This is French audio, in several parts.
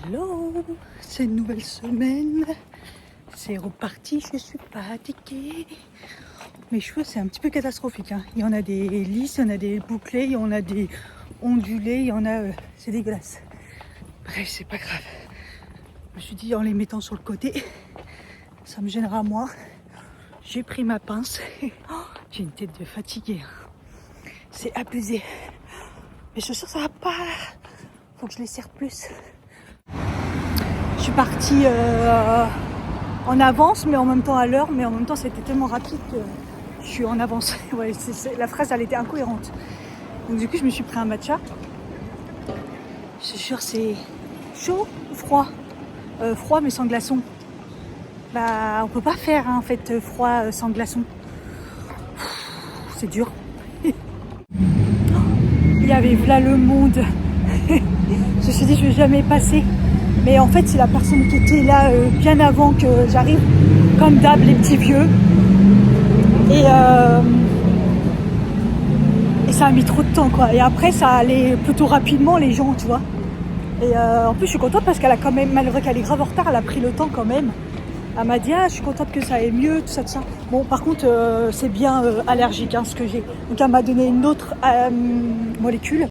Hello, c'est une nouvelle semaine, c'est reparti, je suis fatiguée. Mes cheveux c'est un petit peu catastrophique, hein. Il y en a des lisses, il y en a des bouclés, il y en a des ondulés, il y en a... c'est dégueulasse. Bref, c'est pas grave. Je me suis dit en les mettant sur le côté, ça me gênera moins. J'ai pris ma pince. J'ai une tête de fatiguée. C'est abusé. Mes chaussures ça va pas. Faut que je les serre plus. Je suis partie en avance, mais en même temps à l'heure, mais en même temps c'était tellement rapide que je suis en avance. Ouais, la phrase elle était incohérente. Donc du coup je me suis pris un matcha. Je suis sûre c'est chaud ou froid, froid mais sans glaçon. Bah on peut pas faire hein, en fait froid sans glaçon. C'est dur. Il y avait là le monde. Je me suis dit je vais jamais passer. Mais en fait c'est la personne qui était là bien avant que j'arrive. Comme d'hab les petits vieux. Et ça a mis trop de temps quoi. Et après ça allait plutôt rapidement les gens tu vois. Et en plus je suis contente parce qu'elle a quand même, malgré qu'elle est grave en retard, elle a pris le temps quand même. Elle m'a dit ah je suis contente que ça aille mieux, tout ça, tout ça. Bon par contre c'est bien allergique hein, ce que j'ai. Donc elle m'a donné une autre molécule.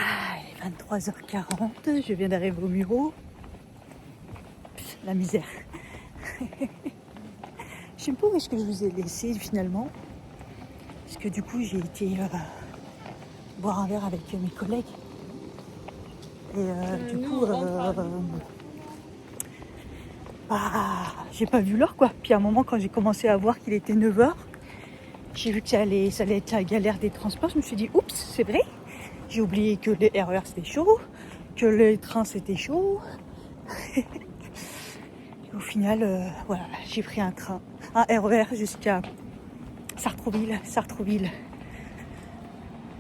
Ah, il est 23h40, je viens d'arriver au bureau. La misère. Je sais pas où est-ce que je vous ai laissé finalement. Parce que du coup j'ai été boire un verre avec mes collègues. Et du coup, j'ai pas vu l'heure quoi. Puis à un moment quand j'ai commencé à voir qu'il était 9h, j'ai vu que ça allait être la galère des transports. Je me suis dit oups, c'est vrai. J'ai oublié que les RER c'était chaud, que les trains c'était chaud. Et au final, voilà, j'ai pris un RER jusqu'à Sartrouville.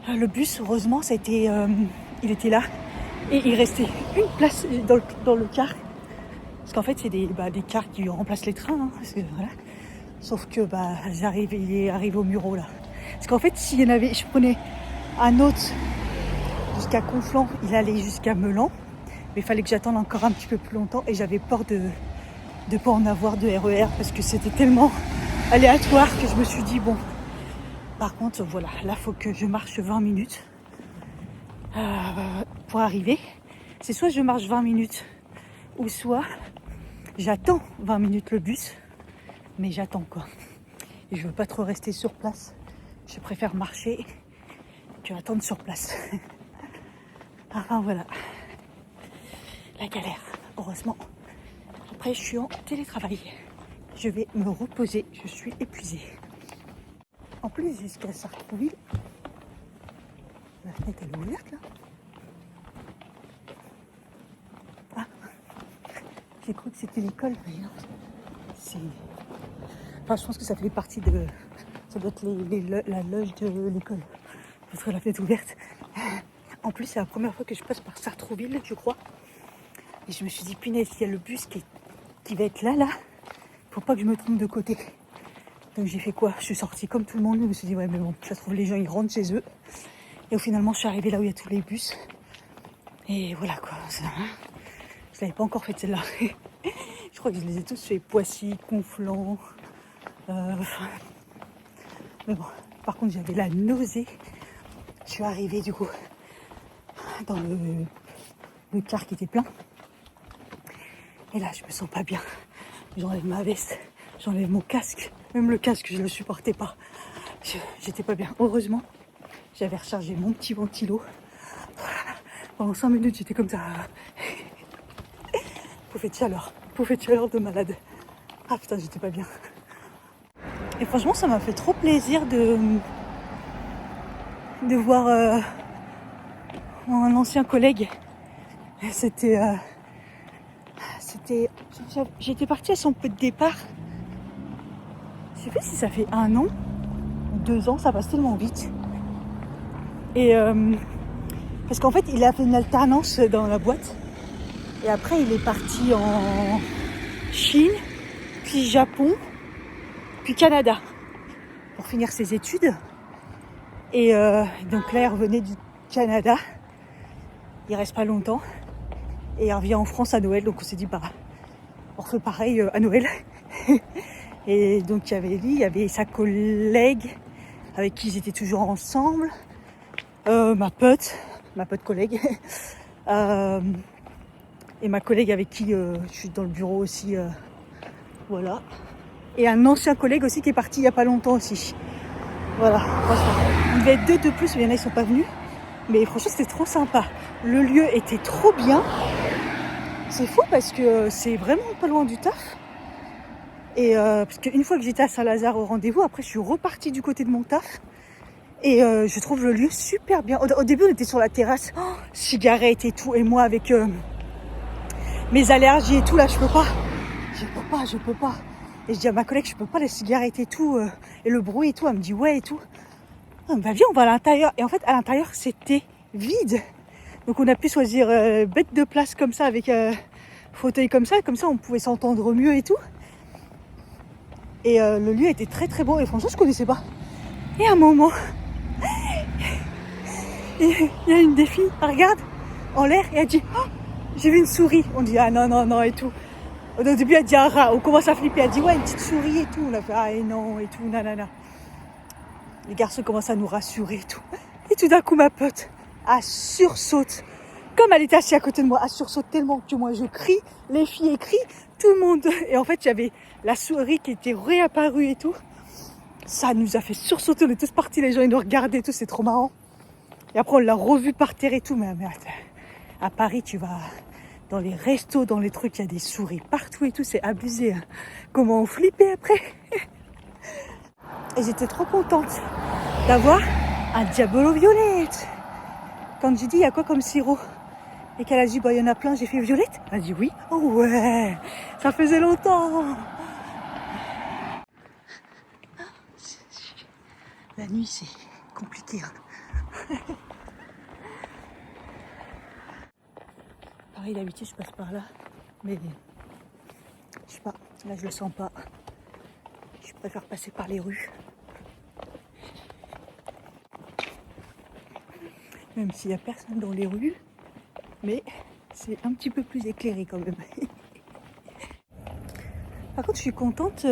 Le bus, heureusement, il était là. Et il restait une place dans le car. Parce qu'en fait, c'est des cars qui remplacent les trains. Hein, parce que, voilà. Sauf que il est arrivé au Muro là. Parce qu'en fait, s'il y en avait, je prenais un autre jusqu'à Conflans, il allait jusqu'à Meulan. Mais il fallait que j'attende encore un petit peu plus longtemps. Et j'avais peur de ne pas en avoir de RER. Parce que c'était tellement aléatoire que je me suis dit, bon. Par contre, voilà, là, il faut que je marche 20 minutes. Pour arriver, c'est soit je marche 20 minutes ou soit j'attends 20 minutes le bus, mais j'attends quoi. Et je veux pas trop rester sur place. Je préfère marcher que attendre sur place. Enfin voilà, la galère. Heureusement, après je suis en télétravail. Je vais me reposer, je suis épuisée. En plus jusqu'à Sartrouville, la fenêtre elle est ouverte là. J'ai cru que c'était l'école, mais non. Enfin, je pense que ça fait partie de... Ça doit être la loge de l'école. Parce que la fenêtre ouverte. En plus, c'est la première fois que je passe par Sartrouville, je crois. Et je me suis dit, punaise, il y a le bus qui va être là. Faut pas que je me trompe de côté. Donc j'ai fait quoi? Je suis sortie comme tout le monde. Je me suis dit, ouais, mais bon, ça se trouve, les gens, ils rentrent chez eux. Et finalement, je suis arrivée là où il y a tous les bus. Et voilà, quoi. Je l'avais pas encore fait celle-là. Je crois que je les ai tous fait Poissy, Conflans. Mais bon, par contre j'avais la nausée. Je suis arrivée du coup dans le car qui était plein. Et là je me sens pas bien. J'enlève ma veste, j'enlève mon casque. Même le casque je le supportais pas. J'étais pas bien. Heureusement j'avais rechargé mon petit ventilo. Pendant 5 minutes j'étais comme ça. Bouffée de chaleur de malade. Ah putain j'étais pas bien. Et franchement ça m'a fait trop plaisir de voir un ancien collègue. J'étais partie à son peu de départ. Je sais pas si ça fait 1 an ou 2 ans, ça passe tellement vite. Et parce qu'en fait il a fait une alternance dans la boîte. Et après il est parti en Chine, puis Japon, puis Canada pour finir ses études. Et donc là il revenait du Canada. il reste pas longtemps. Et il revient en France à Noël. Donc on s'est dit, bah, on refait pareil à Noël. Et donc il y avait lui, il y avait sa collègue avec qui ils étaient toujours ensemble. Ma pote collègue. Et ma collègue avec qui je suis dans le bureau aussi. Voilà. Et un ancien collègue aussi qui est parti il n'y a pas longtemps aussi. Voilà. Il devait être 2 de plus, mais il y en a, ils sont pas venus. Mais franchement, c'était trop sympa. Le lieu était trop bien. C'est fou parce que c'est vraiment pas loin du taf. Et parce qu'une fois que j'étais à Saint-Lazare au rendez-vous, après je suis repartie du côté de mon taf. Et je trouve le lieu super bien. Au début, on était sur la terrasse, cigarettes et tout. Et moi, avec mes allergies et tout, là, je peux pas. Et je dis à ma collègue, je peux pas, les cigarettes et tout, et le bruit et tout. Elle me dit, ouais et tout. Bah viens, on va à l'intérieur. Et en fait, à l'intérieur, c'était vide. Donc on a pu choisir bête de place comme ça, avec fauteuil comme ça on pouvait s'entendre mieux et tout. Et le lieu était très très beau. Et franchement, je connaissais pas. Et à un moment, il y a une des filles, elle regarde en l'air et elle dit, oh, j'ai vu une souris. On dit, ah non et tout. Au début, elle dit un rat. On commence à flipper. Elle dit, ouais, une petite souris et tout. On a fait, ah et non et tout, nanana. Les garçons commencent à nous rassurer et tout. Et tout d'un coup, ma pote, elle sursaute. Comme elle était assise à côté de moi, elle sursaute tellement que moi je crie. Les filles crient, tout le monde. Et en fait, il y avait la souris qui était réapparue et tout. Ça nous a fait sursauter. On est tous partis, les gens ils nous regardaient et tout. C'est trop marrant. Et après, on l'a revue par terre et tout. Mais à Paris, tu vas dans les restos, dans les trucs, il y a des souris partout et tout. C'est abusé. Hein. Comment on flippait après. Et j'étais trop contente d'avoir un Diabolo Violette. Quand j'ai dit, il y a quoi comme sirop? Et qu'elle a dit, bah, il y en a plein, j'ai fait violette. Elle a dit oui. Oh ouais, ça faisait longtemps. La nuit, c'est compliqué. Hein. Pareil, d'habitude, je passe par là. Mais je sais pas, là, je le sens pas. Je préfère passer par les rues. Même s'il n'y a personne dans les rues. Mais c'est un petit peu plus éclairé quand même. Par contre, je suis contente.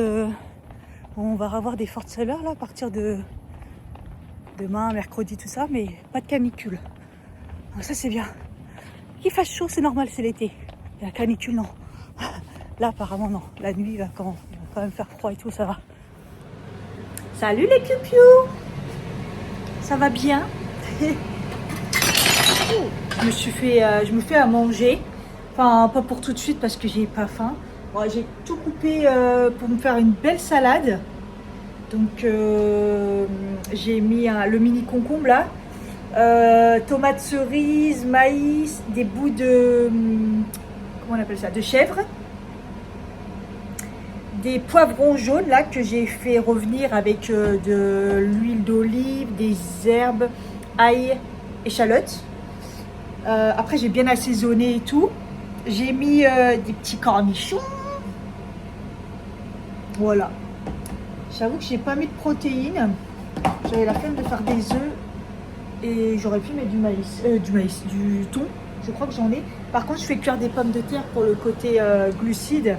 On va avoir des fortes chaleurs là à partir de demain, mercredi, tout ça, mais pas de canicule. Donc ça, c'est bien. Qu'il fasse chaud, c'est normal, c'est l'été. Et la canicule, non. Là, apparemment, non. La nuit, il va quand même faire froid et tout, ça va. Salut les piou-piou. Ça va bien? Je me fais à manger. Enfin, pas pour tout de suite parce que j'ai pas faim. Bon, j'ai tout coupé pour me faire une belle salade. Donc, j'ai mis le mini concombre là. Tomates cerises, maïs, des bouts de... comment on appelle ça? De chèvre. Des poivrons jaunes là que j'ai fait revenir avec de l'huile d'olive, des herbes, ail, échalotes. Après j'ai bien assaisonné et tout. J'ai mis des petits cornichons. Voilà. J'avoue que j'ai pas mis de protéines. J'avais la flemme de faire des œufs. Et j'aurais pu mettre du thon. Je crois que j'en ai. Par contre je fais cuire des pommes de terre pour le côté glucides.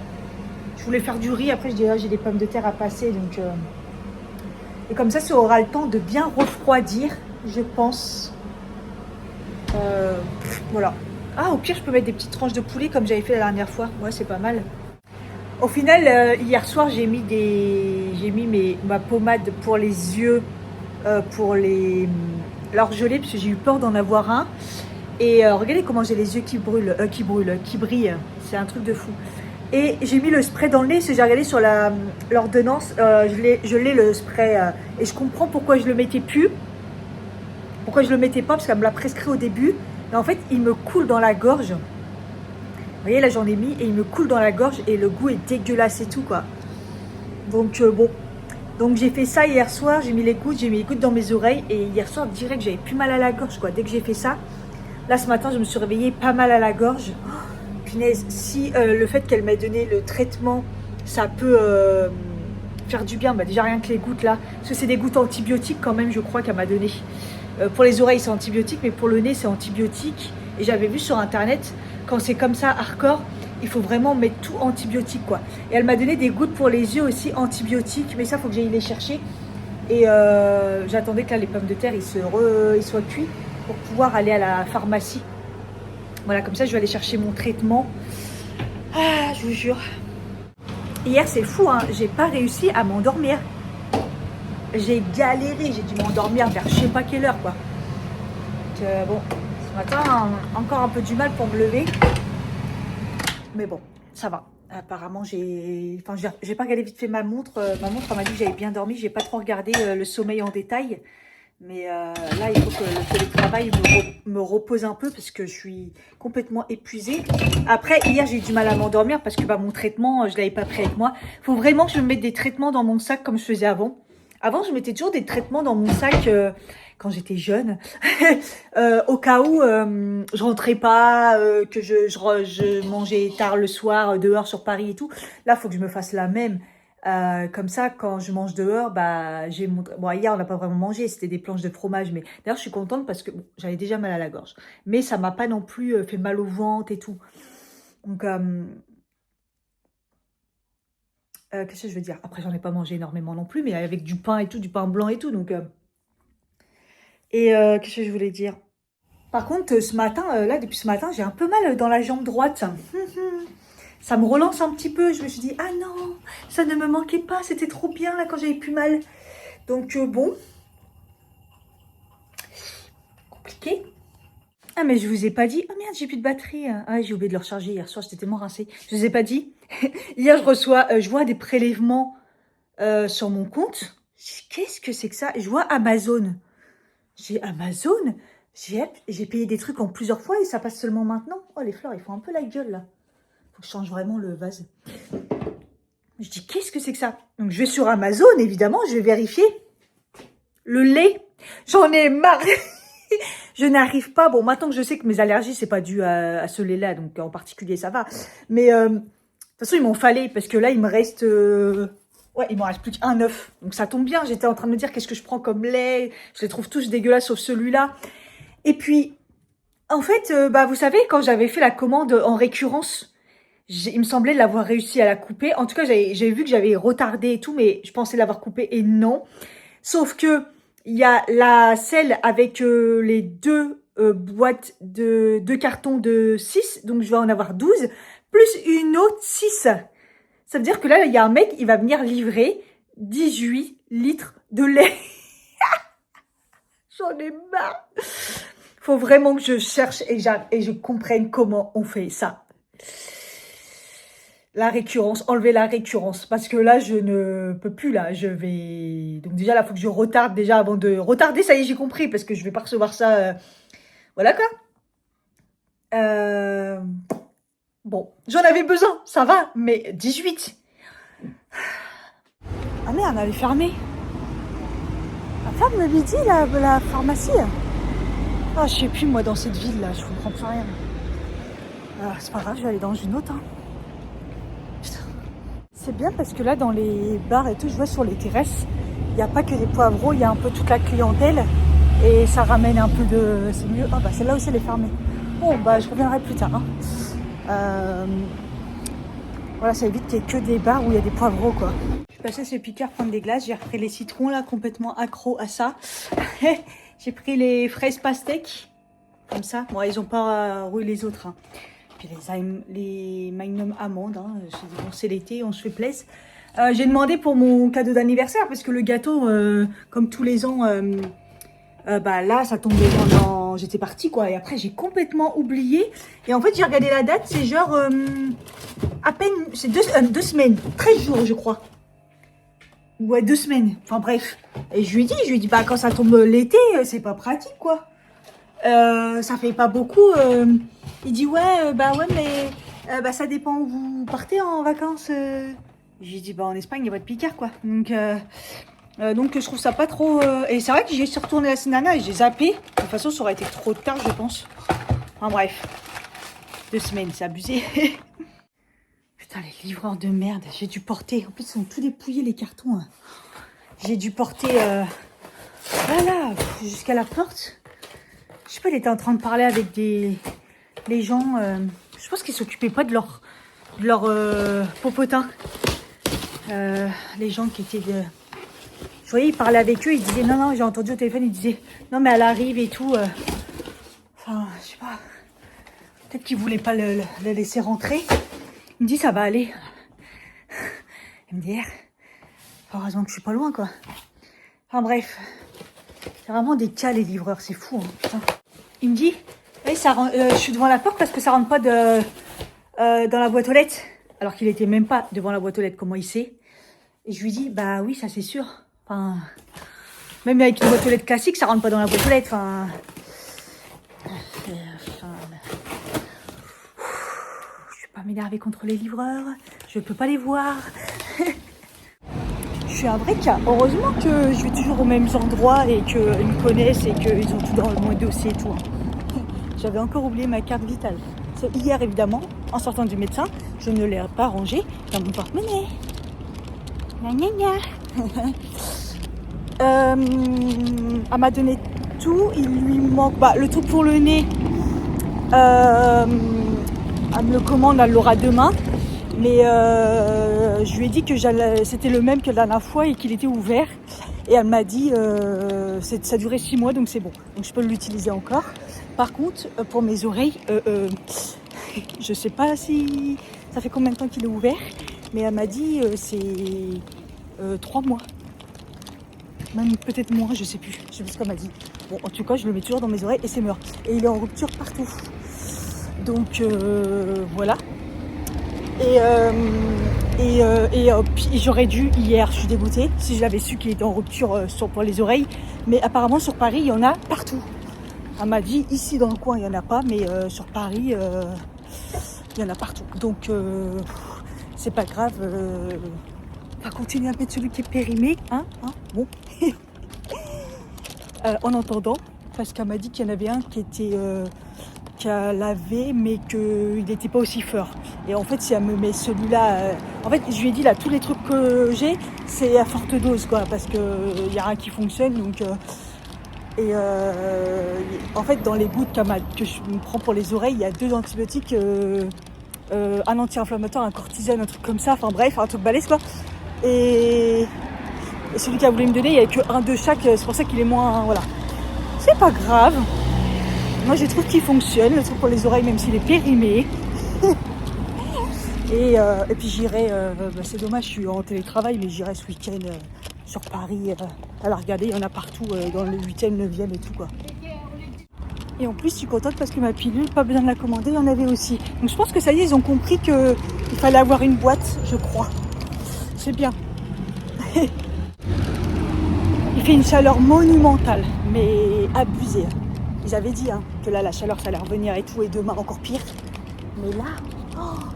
Je voulais faire du riz, après je dirais j'ai des pommes de terre à passer. Donc, et comme ça aura le temps de bien refroidir, je pense. Voilà. Ah, au pire, je peux mettre des petites tranches de poulet comme j'avais fait la dernière fois. Ouais, c'est pas mal. Au final, hier soir, j'ai mis ma pommade pour les yeux, pour l'orgelé, parce que j'ai eu peur d'en avoir un. Et regardez comment j'ai les yeux qui brillent. C'est un truc de fou. Et j'ai mis le spray dans le nez, parce que j'ai regardé sur l'ordonnance, je l'ai le spray, et je comprends pourquoi je le mettais plus, pourquoi je le mettais pas, parce qu'elle me l'a prescrit au début, mais en fait il me coule dans la gorge. Vous voyez là j'en ai mis et il me coule dans la gorge et le goût est dégueulasse et tout quoi. Donc bon, donc j'ai fait ça hier soir, j'ai mis les gouttes dans mes oreilles et hier soir direct j'avais plus mal à la gorge quoi. Dès que j'ai fait ça, là ce matin je me suis réveillée pas mal à la gorge. Punaise, si le fait qu'elle m'ait donné le traitement, ça peut faire du bien, bah déjà rien que les gouttes là, parce que c'est des gouttes antibiotiques quand même, je crois qu'elle m'a donné. Pour les oreilles c'est antibiotique, mais pour le nez c'est antibiotique. Et j'avais vu sur internet, quand c'est comme ça, hardcore, il faut vraiment mettre tout antibiotique, quoi. Et elle m'a donné des gouttes pour les yeux aussi, antibiotiques. Mais ça, il faut que j'aille les chercher. Et j'attendais que là, les pommes de terre, ils soient cuits pour pouvoir aller à la pharmacie. Voilà, comme ça, je vais aller chercher mon traitement. Ah, je vous jure. Hier, c'est fou, hein. J'ai pas réussi à m'endormir. J'ai galéré, j'ai dû m'endormir vers je sais pas quelle heure, quoi. Donc, bon, ce matin, encore un peu du mal pour me lever. Mais bon, ça va. Apparemment, j'ai pas regardé vite fait ma montre. Ma montre, elle m'a dit que j'avais bien dormi. J'ai pas trop regardé le sommeil en détail. Mais là, il faut que le télétravail me repose un peu parce que je suis complètement épuisée. Après, hier, j'ai eu du mal à m'endormir parce que mon traitement, je l'avais pas pris avec moi. Il faut vraiment que je me mette des traitements dans mon sac comme je faisais avant. Avant, je mettais toujours des traitements dans mon sac quand j'étais jeune, au cas où je rentrais pas, que je mangeais tard le soir dehors sur Paris et tout. Là, il faut que je me fasse la même. Comme ça, quand je mange dehors, j'ai mon... Bon, hier, on n'a pas vraiment mangé, c'était des planches de fromage. Mais d'ailleurs, je suis contente parce que bon, j'avais déjà mal à la gorge. Mais ça m'a pas non plus fait mal au ventre et tout. Donc, qu'est-ce que je veux dire? Après, j'en ai pas mangé énormément non plus, mais avec du pain et tout, du pain blanc et tout. Donc, qu'est-ce que je voulais dire? Par contre, ce matin, là, depuis ce matin, j'ai un peu mal dans la jambe droite. Ça me relance un petit peu. Je me suis dit, ah non, ça ne me manquait pas. C'était trop bien, là, quand j'avais plus mal. Donc, bon. Compliqué. Ah, mais je vous ai pas dit. Oh merde, j'ai plus de batterie. Ah, j'ai oublié de le recharger hier soir. J'étais tellement rincée. Je vous ai pas dit. Hier, je vois des prélèvements sur mon compte. Qu'est-ce que c'est que ça? Je vois Amazon. J'ai Amazon. J'ai payé des trucs en plusieurs fois et ça passe seulement maintenant. Oh, les fleurs, ils font un peu la gueule, là. Faut que je change vraiment le vase. Je dis, qu'est-ce que c'est que ça? Donc, je vais sur Amazon, évidemment, je vais vérifier. Le lait, j'en ai marre. Je n'arrive pas. Bon, maintenant que je sais que mes allergies, c'est pas dû à ce lait-là, donc en particulier, ça va. Mais de toute façon, il m'en fallait parce que là, il me reste... Ouais, il m'en reste plus qu'un œuf. Donc, ça tombe bien. J'étais en train de me dire, qu'est-ce que je prends comme lait? Je les trouve tous dégueulasses, sauf celui-là. Et puis, en fait, vous savez, quand j'avais fait la commande en récurrence... Il me semblait l'avoir réussi à la couper. En tout cas, j'ai vu que j'avais retardé et tout, mais je pensais l'avoir coupée et non. Sauf que il y a celle avec les deux boîtes de 2 cartons de 6, donc je vais en avoir 12, plus une autre 6. Ça veut dire que là, il y a un mec, il va venir livrer 18 litres de lait. J'en ai marre. Faut vraiment que je cherche et je comprenne comment on fait ça. La récurrence, enlever la récurrence. Parce que là, je ne peux plus, là. Je vais... Donc déjà, là, il faut que je retarde déjà avant de... Retarder, ça y est, j'ai compris. Parce que je vais pas recevoir ça... Voilà, quoi. Bon, j'en avais besoin, ça va. Mais 18. Ah merde, elle est fermée. Elle ferme le midi, la pharmacie. Ah, je sais plus, moi, dans cette ville-là. Je comprends plus rien. C'est pas grave, je vais aller dans une autre, hein. C'est bien parce que là, dans les bars et tout, je vois sur les terrasses, il n'y a pas que des poivreaux, il y a un peu toute la clientèle. Et ça ramène un peu de... C'est mieux. Ah celle-là aussi, elle est fermée. Bon, je reviendrai plus tard. Hein. Voilà, ça évite qu'il n'y ait que des bars où il y a des poivreaux, quoi. Je suis passée chez Picard prendre des glaces. J'ai repris les citrons, là, complètement accro à ça. J'ai pris les fraises pastèques, comme ça. Bon, ils n'ont pas rouillé les autres, hein. Puis les Magnum amandes, hein. Bon, c'est l'été, on se fait plaisir. J'ai demandé pour mon cadeau d'anniversaire parce que le gâteau, comme tous les ans, là, ça tombait pendant... J'étais partie, quoi. Et après, j'ai complètement oublié. Et en fait, j'ai regardé la date, c'est genre à peine... C'est 2 semaines, 13 jours, je crois. Ouais, 2 semaines. Enfin, bref. Et je lui ai dit, quand ça tombe l'été, c'est pas pratique, quoi. Ça fait pas beaucoup. Il dit ouais, mais ça dépend où vous partez en vacances. J'ai dit en Espagne, il y a pas de Picard, quoi. Donc je trouve ça pas trop. Et c'est vrai que j'y suis retournée la semaine dernière et j'ai zappé. De toute façon, ça aurait été trop tard, je pense. Enfin bref, 2 semaines, c'est abusé. Putain, les livreurs de merde, j'ai dû porter. En plus, ils sont tous dépouillés les cartons. Hein. J'ai dû porter voilà, jusqu'à la porte. Je sais pas, il était en train de parler avec des les gens, je pense qu'ils s'occupaient pas de leur popotin. Les gens qui étaient de... Je voyais, ils parlaient avec eux, ils disaient non, non, j'ai entendu au téléphone, ils disaient non, mais elle arrive et tout. Enfin, je sais pas. Peut-être qu'ils voulaient pas le laisser rentrer. Il me dit ça va aller. MDR. Heureusement que je suis pas loin, quoi. Enfin bref. C'est vraiment des cas, les livreurs, c'est fou, hein, putain. Il me dit, hey, je suis devant la porte parce que ça rentre pas dans la boîte aux lettres. Alors qu'il était même pas devant la boîte aux lettres, comment il sait? Et je lui dis, bah oui, ça c'est sûr. Enfin, même avec une boîte aux lettres classique, ça rentre pas dans la boîte aux lettres. Enfin, je vais pas m'énerver contre les livreurs. Je peux pas les voir. Je suis un vrai cas. Heureusement que je vais toujours aux mêmes endroits et qu'ils me connaissent et qu'ils ont tout dans mon dossier et tout. J'avais encore oublié ma carte vitale. Hier, évidemment, en sortant du médecin, je ne l'ai pas rangée dans mon porte-monnaie. Gna gna gna. Elle m'a donné tout. Il lui manque le truc pour le nez. Elle me le commande, elle l'aura demain. Mais je lui ai dit que c'était le même que la dernière fois et qu'il était ouvert. Et elle m'a dit ça durait 6 mois, donc c'est bon. Donc je peux l'utiliser encore. Par contre, pour mes oreilles, je sais pas si ça fait combien de temps qu'il est ouvert. Mais elle m'a dit c'est 3 mois. Même peut-être moins, je sais plus. Je sais plus ce qu'elle m'a dit. Bon, en tout cas, je le mets toujours dans mes oreilles et c'est mort. Et il est en rupture partout. Donc voilà. Et j'aurais dû hier, je suis dégoûtée, si je l'avais su qu'il était en rupture pour les oreilles. Mais apparemment sur Paris, il y en a partout. Elle m'a dit, ici dans le coin, il n'y en a pas, mais sur Paris, il y en a partout. Donc c'est pas grave. On va continuer à mettre celui qui est périmé. Bon. En entendant, parce qu'elle m'a dit qu'il y en avait un qui était... qu'elle avait mais qu'il n'était pas aussi fort. Et en fait si elle me met celui-là en fait je lui ai dit là tous les trucs que j'ai c'est à forte dose quoi parce que il y a rien qui fonctionne donc en fait dans les gouttes que je me prends pour les oreilles il y a 2 antibiotiques un anti-inflammatoire, un cortisone, un truc comme ça, enfin bref un truc balèze quoi et celui qu'elle voulait me donner il n'y avait que un de chaque, c'est pour ça qu'il est moins voilà, c'est pas grave. Moi, je trouve qu'il fonctionne, le truc pour les oreilles, même s'il est périmé. et puis j'irai, c'est dommage, je suis en télétravail, mais j'irai ce week-end sur Paris. À la regarder, il y en a partout, dans le 8e, 9e et tout, quoi. Et en plus, je suis contente parce que ma pilule, pas besoin de la commander, il y en avait aussi. Donc je pense que ça y est, ils ont compris qu'il fallait avoir une boîte, je crois. C'est bien. Il fait une chaleur monumentale, mais abusée. Ils avaient dit que là, la chaleur, ça allait revenir et tout, et demain, encore pire. Mais là,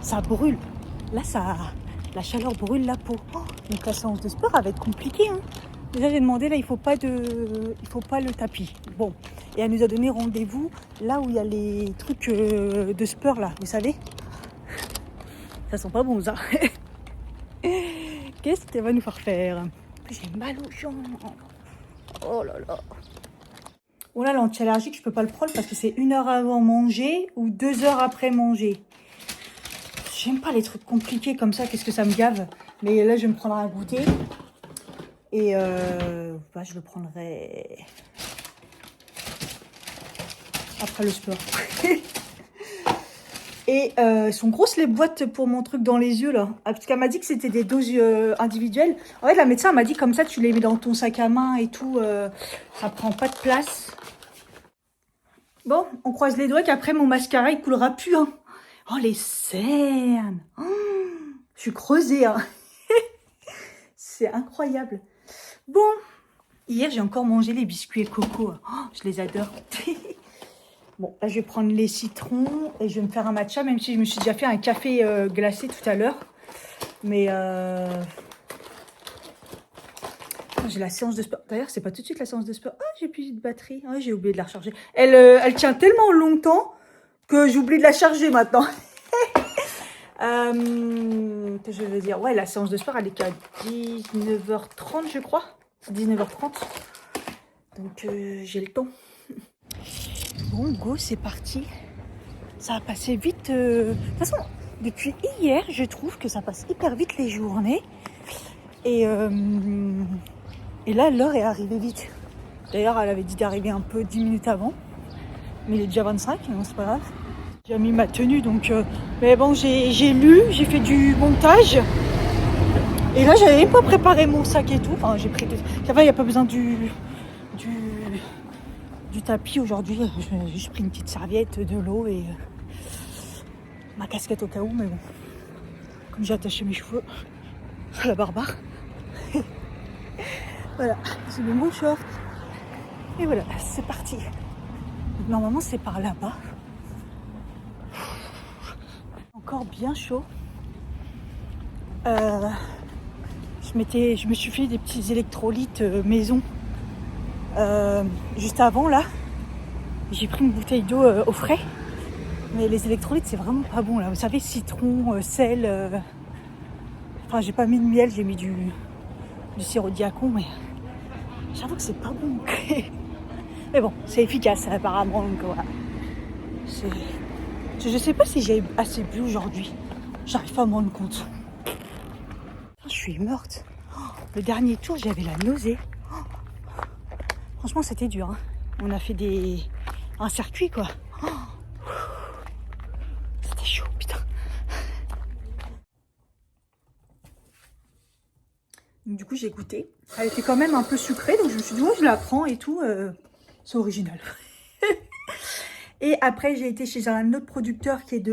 ça brûle. Là, la chaleur brûle la peau. Donc la séance de sport, elle va être compliquée. Déjà, j'ai demandé, là, il faut pas le tapis. Bon, et elle nous a donné rendez-vous là où il y a les trucs de sport, là, vous savez. Ça sent pas bon, ça. Qu'est-ce qu'elle va nous faire faire? J'ai mal aux jambes. Oh là là. Oh là, l'anti-allergique, je peux pas le prendre parce que c'est 1 heure avant manger ou 2 heures après manger. J'aime pas les trucs compliqués comme ça, qu'est-ce que ça me gave. Mais là, je vais me prendre un goûter. Et je le prendrai après le sport. Et sont grosses les boîtes pour mon truc dans les yeux là. Parce qu'elle m'a dit que c'était des doses individuelles. En fait, la médecin m'a dit comme ça, tu les mets dans ton sac à main et tout. Ça prend pas de place. Bon, on croise les doigts qu'après mon mascara il coulera plus. Oh les cernes. Je suis creusée. C'est incroyable. Bon, hier j'ai encore mangé les biscuits coco. Je les adore. Bon, là je vais prendre les citrons et je vais me faire un matcha, même si je me suis déjà fait un café glacé tout à l'heure. Mais j'ai la séance de sport. D'ailleurs, c'est pas tout de suite la séance de sport. J'ai plus de batterie. J'ai oublié de la recharger. Elle tient tellement longtemps que j'oublie de la charger maintenant. Que je veux dire, ouais, la séance de sport, elle est qu'à 19h30, je crois. C'est 19h30. Donc, j'ai le temps. Bon, go, c'est parti. Ça a passé vite. De toute façon, depuis hier, je trouve que ça passe hyper vite les journées. Et là, l'heure est arrivée vite. D'ailleurs, elle avait dit d'arriver un peu 10 minutes avant. Mais il est déjà 25, non, c'est pas grave. J'ai mis ma tenue, donc... mais bon, j'ai lu, j'ai fait du montage. Et là, j'avais même pas préparé mon sac et tout. Enfin, j'ai pris... Ça va, il n'y a pas besoin du tapis aujourd'hui. J'ai juste pris une petite serviette, de l'eau et ma casquette au cas où. Mais bon, comme j'ai attaché mes cheveux à la barbare. Voilà, c'est le bon short. Et voilà, c'est parti. Donc, normalement, c'est par là-bas. Encore bien chaud. Je me suis fait des petits électrolytes maison juste avant là. J'ai pris une bouteille d'eau au frais. Mais les électrolytes, c'est vraiment pas bon là. Vous savez, citron, sel. Enfin, j'ai pas mis de miel, j'ai mis du sirop de diacon, mais j'avoue que c'est pas bon. Mais bon, c'est efficace apparemment. Donc voilà. Je sais pas si j'ai assez bu aujourd'hui. J'arrive pas à me rendre compte. Je suis morte. Le dernier tour, j'avais la nausée. Franchement, c'était dur. Hein. On a fait un circuit, quoi. C'était chaud, putain. Donc, du coup, j'ai goûté. Elle était quand même un peu sucrée, donc je me suis dit, ouais, je la prends et tout. C'est original. Et après, j'ai été chez un autre producteur qui est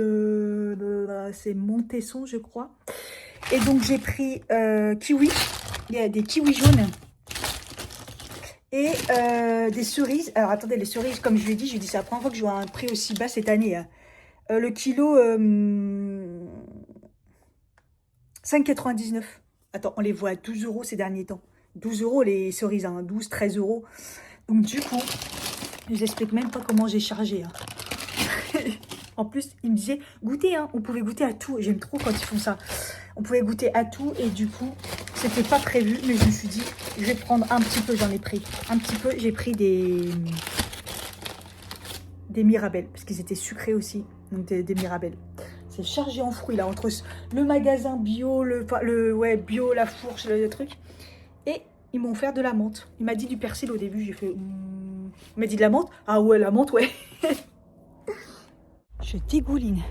c'est Montesson, je crois. Et donc, j'ai pris kiwi. Il y a des kiwis jaunes. Et des cerises. Alors, attendez, les cerises, comme je lui ai dit, c'est la première fois que je vois un prix aussi bas cette année. Hein. Le kilo, 5,99. Attends, on les voit à 12 € ces derniers temps. 12 € les cerises, hein, 12, 13 €. Donc, du coup, je vous explique même pas comment j'ai chargé. Hein. En plus, il me disait, goûtez, hein, on pouvait goûter à tout. J'aime trop quand ils font ça. On pouvait goûter à tout et du coup, c'était pas prévu. Mais je me suis dit, je vais prendre un petit peu, j'en ai pris. Un petit peu, j'ai pris des Mirabelles. Parce qu'ils étaient sucrés aussi. Donc des Mirabelles. C'est chargé en fruits là, entre le magasin bio, ouais, bio, la fourche, le truc. Et ils m'ont offert de la menthe. Il m'a dit du persil au début, j'ai fait... Il m'a dit de la menthe. Ah ouais, la menthe, ouais. Je dégouline.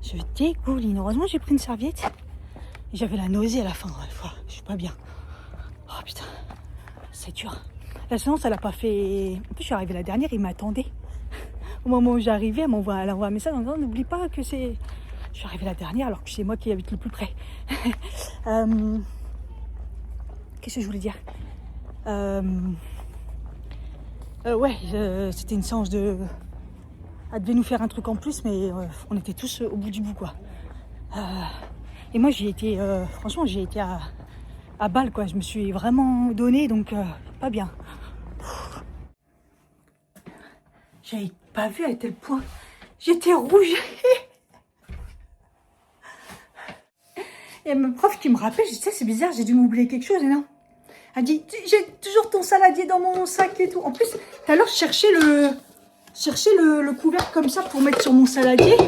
Je dégouline. Heureusement, j'ai pris une serviette. J'avais la nausée à la fin. Je suis pas bien. Oh putain, c'est dur. La séance, elle a pas fait... En plus, je suis arrivée la dernière, il m'attendait. Au moment où j'arrivais, elle envoie un message en disant, n'oublie pas que c'est... Je suis arrivée la dernière alors que c'est moi qui habite le plus près. Qu'est-ce que je voulais dire ouais, c'était une séance de... Elle devait nous faire un truc en plus, mais on était tous au bout du bout, quoi. Et moi, j'ai été... franchement, j'ai été à balle, quoi. Je me suis vraiment donnée, donc pas bien. J'avais pas vu à tel point. J'étais rouge. Et ma prof qui me rappelle, je disais, c'est bizarre, j'ai dû m'oublier quelque chose, et non. Elle dit, j'ai toujours ton saladier dans mon sac et tout. En plus, tout à l'heure, je cherchais le couvercle comme ça pour mettre sur mon saladier. Je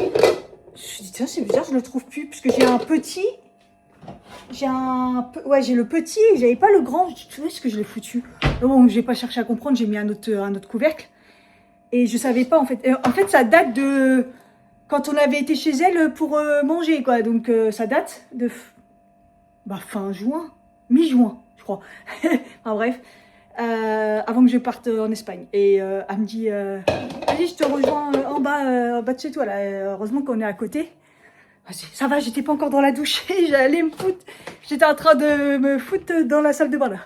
me suis dit, tiens, c'est bizarre, je le trouve plus. Parce que j'ai un petit. Ouais, j'ai le petit et j'avais pas le grand. Tu vois ce que je l'ai foutu. Bon, j'ai pas cherché à comprendre, j'ai mis un autre couvercle. Et je savais pas, en fait. En fait, ça date de quand on avait été chez elle pour manger, quoi. Donc, ça date de fin juin, mi-juin, je crois. Enfin, bref. Avant que je parte en Espagne. Et elle me dit, allez, je te rejoins en bas de chez toi, là. Heureusement qu'on est à côté. Ça va, j'étais pas encore dans la douche. J'allais me foutre. J'étais en train de me foutre dans la salle de bain, là.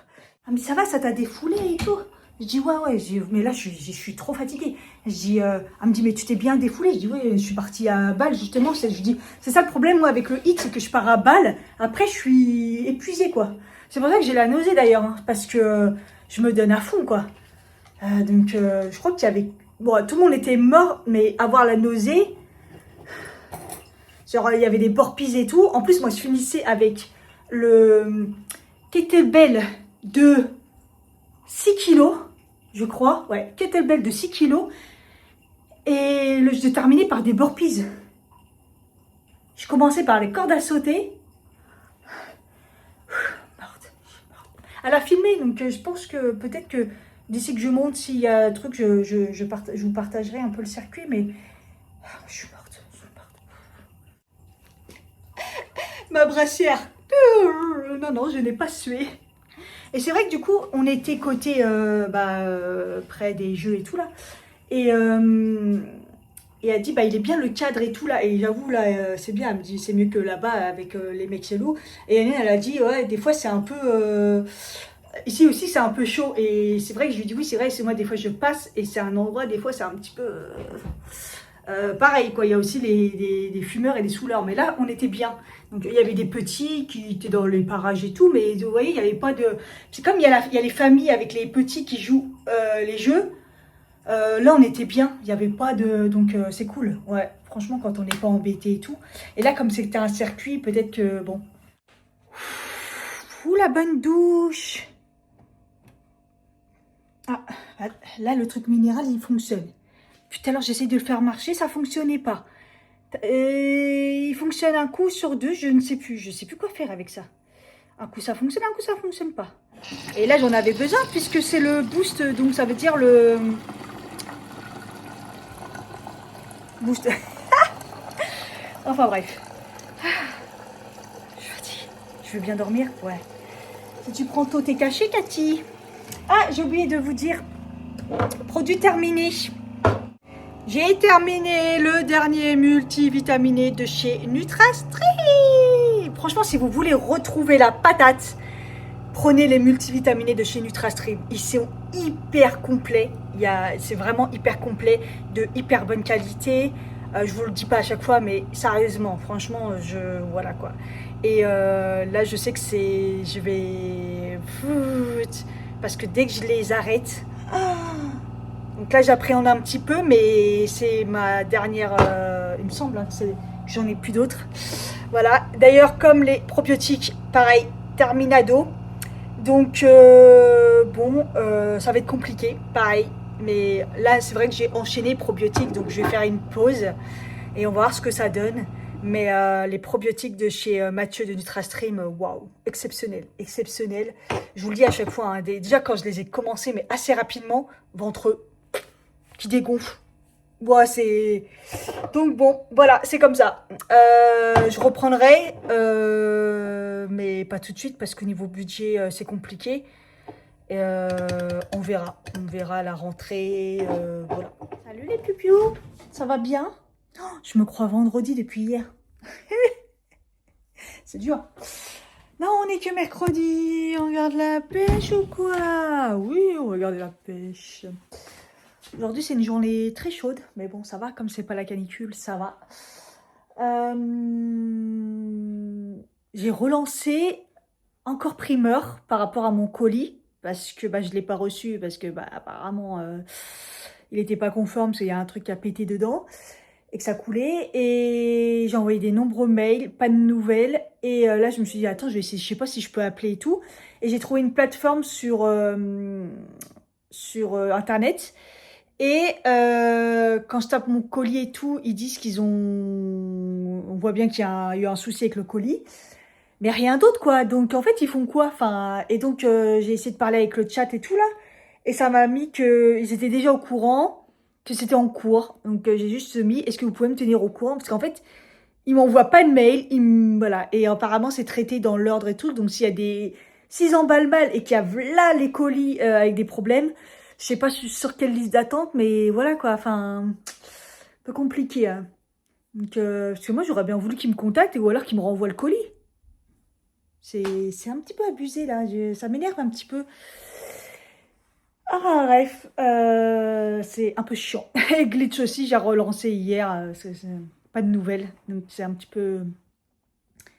Ah, mais ça va, ça t'a défoulé et tout. Je dis, ouais. Mais là, je suis trop fatiguée. Je dis, elle me dit, mais tu t'es bien défoulée. Je dis, oui, je suis partie à Bâle, justement. Je dis, c'est ça le problème, moi, avec le hit, c'est que je pars à Bâle. Après, je suis épuisée, quoi. C'est pour ça que j'ai la nausée, d'ailleurs. Hein, parce que je me donne à fond, quoi. Donc, je crois qu'il y avait... Bon, tout le monde était mort, mais avoir la nausée... Genre, il y avait des burpees et tout. En plus, moi, je finissais avec le kettlebell de 6 kilos, je crois. Ouais, kettlebell de 6 kilos. Et j'ai terminé par des burpees. Je commençais par les cordes à sauter. Morte. Elle a filmé, donc je pense que peut-être que d'ici que je monte, s'il y a un truc, je vous partagerai un peu le circuit, mais je suis morte. Ma brassière. Non, je n'ai pas sué. Et c'est vrai que du coup, on était côté près des jeux et tout là. Et elle dit, il est bien le cadre et tout là. Et j'avoue, là, c'est bien. Elle me dit, c'est mieux que là-bas avec les mecs chelous. Et elle a dit, ouais, des fois, c'est un peu. Ici aussi, c'est un peu chaud. Et c'est vrai que je lui dis, oui, c'est vrai, c'est moi, des fois, je passe. Et c'est un endroit, des fois, c'est un petit peu. Pareil, quoi. Il y a aussi des fumeurs et des saouleurs. Mais là, on était bien. Donc, il y avait des petits qui étaient dans les parages et tout. Mais vous voyez, il n'y avait pas de. C'est comme il y a les familles avec les petits qui jouent les jeux. Là, on était bien, il n'y avait pas de... Donc, c'est cool, ouais. Franchement, quand on n'est pas embêté et tout. Et là, comme c'était un circuit, peut-être que, bon... Ouh, la bonne douche. Ah, là, le truc minéral, il fonctionne. Putain, alors, j'essaie de le faire marcher, ça ne fonctionnait pas. Il fonctionne un coup sur deux, je ne sais plus. Je ne sais plus quoi faire avec ça. Un coup, ça fonctionne, un coup, ça ne fonctionne pas. Et là, j'en avais besoin, puisque c'est le boost, donc ça veut dire le... Boost. Enfin bref. Je suis fatiguée. Je veux bien dormir. Ouais. Si tu prends tôt, t'es caché, Cathy. Ah, j'ai oublié de vous dire. Produit terminé. J'ai terminé le dernier multivitaminé de chez NutraStream. Franchement, si vous voulez retrouver la patate, prenez les multivitaminés de chez NutraStream. Ils sont hyper complets. C'est vraiment hyper complet, de hyper bonne qualité. Je vous le dis pas à chaque fois, mais sérieusement, franchement, voilà quoi. Et là, je sais que je vais, parce que dès que je les arrête, donc là, j'appréhende un petit peu, mais c'est ma dernière, il me semble, hein, j'en ai plus d'autres. Voilà. D'ailleurs, comme les probiotiques, pareil, terminado. Donc, ça va être compliqué, pareil. Mais là, c'est vrai que j'ai enchaîné probiotiques, donc je vais faire une pause et on va voir ce que ça donne. Mais les probiotiques de chez Mathieu de NutraStream, waouh, exceptionnel, exceptionnel. Je vous le dis à chaque fois, hein, déjà quand je les ai commencés, mais assez rapidement, ventre qui dégonfle. Ouais, donc bon, voilà, c'est comme ça. Je reprendrai, mais pas tout de suite parce qu'au niveau budget, c'est compliqué. On verra à la rentrée. Voilà. Salut les pupious, ça va bien? Oh, je me crois vendredi depuis hier. C'est dur. Non, on n'est que mercredi. On regarde la pêche ou quoi? Oui, on regarde la pêche. Aujourd'hui, c'est une journée très chaude, mais bon, ça va, comme c'est pas la canicule, ça va. J'ai relancé encore primeur par rapport à mon colis, parce que je ne l'ai pas reçu, parce que apparemment, il n'était pas conforme, parce qu'il y a un truc qui a pété dedans, et que ça coulait. Et j'ai envoyé des nombreux mails, pas de nouvelles. Et là, je me suis dit, attends, je vais essayer, je sais pas si je peux appeler et tout. Et j'ai trouvé une plateforme sur Internet. Et quand je tape mon colis et tout, ils disent qu'ils ont... On voit bien qu'il y a eu un souci avec le colis. Mais rien d'autre, quoi. Donc, en fait, ils font quoi? Enfin, et donc, j'ai essayé de parler avec le chat et tout, là. Et ça m'a mis qu'ils étaient déjà au courant, que c'était en cours. Donc, j'ai juste mis, est-ce que vous pouvez me tenir au courant? Parce qu'en fait, ils m'envoient pas de mail. Voilà. Et apparemment, c'est traité dans l'ordre et tout. Donc, s'il y a des... S'ils emballent mal et qu'il y a là les colis avec des problèmes... Je sais pas sur quelle liste d'attente, mais voilà quoi, enfin, un peu compliqué. Hein. Donc, parce que moi, j'aurais bien voulu qu'ils me contactent ou alors qu'ils me renvoient le colis. C'est un petit peu abusé là, ça m'énerve un petit peu. Ah bref, c'est un peu chiant. Et Glitch aussi, j'ai relancé hier, pas de nouvelles, donc c'est un petit peu...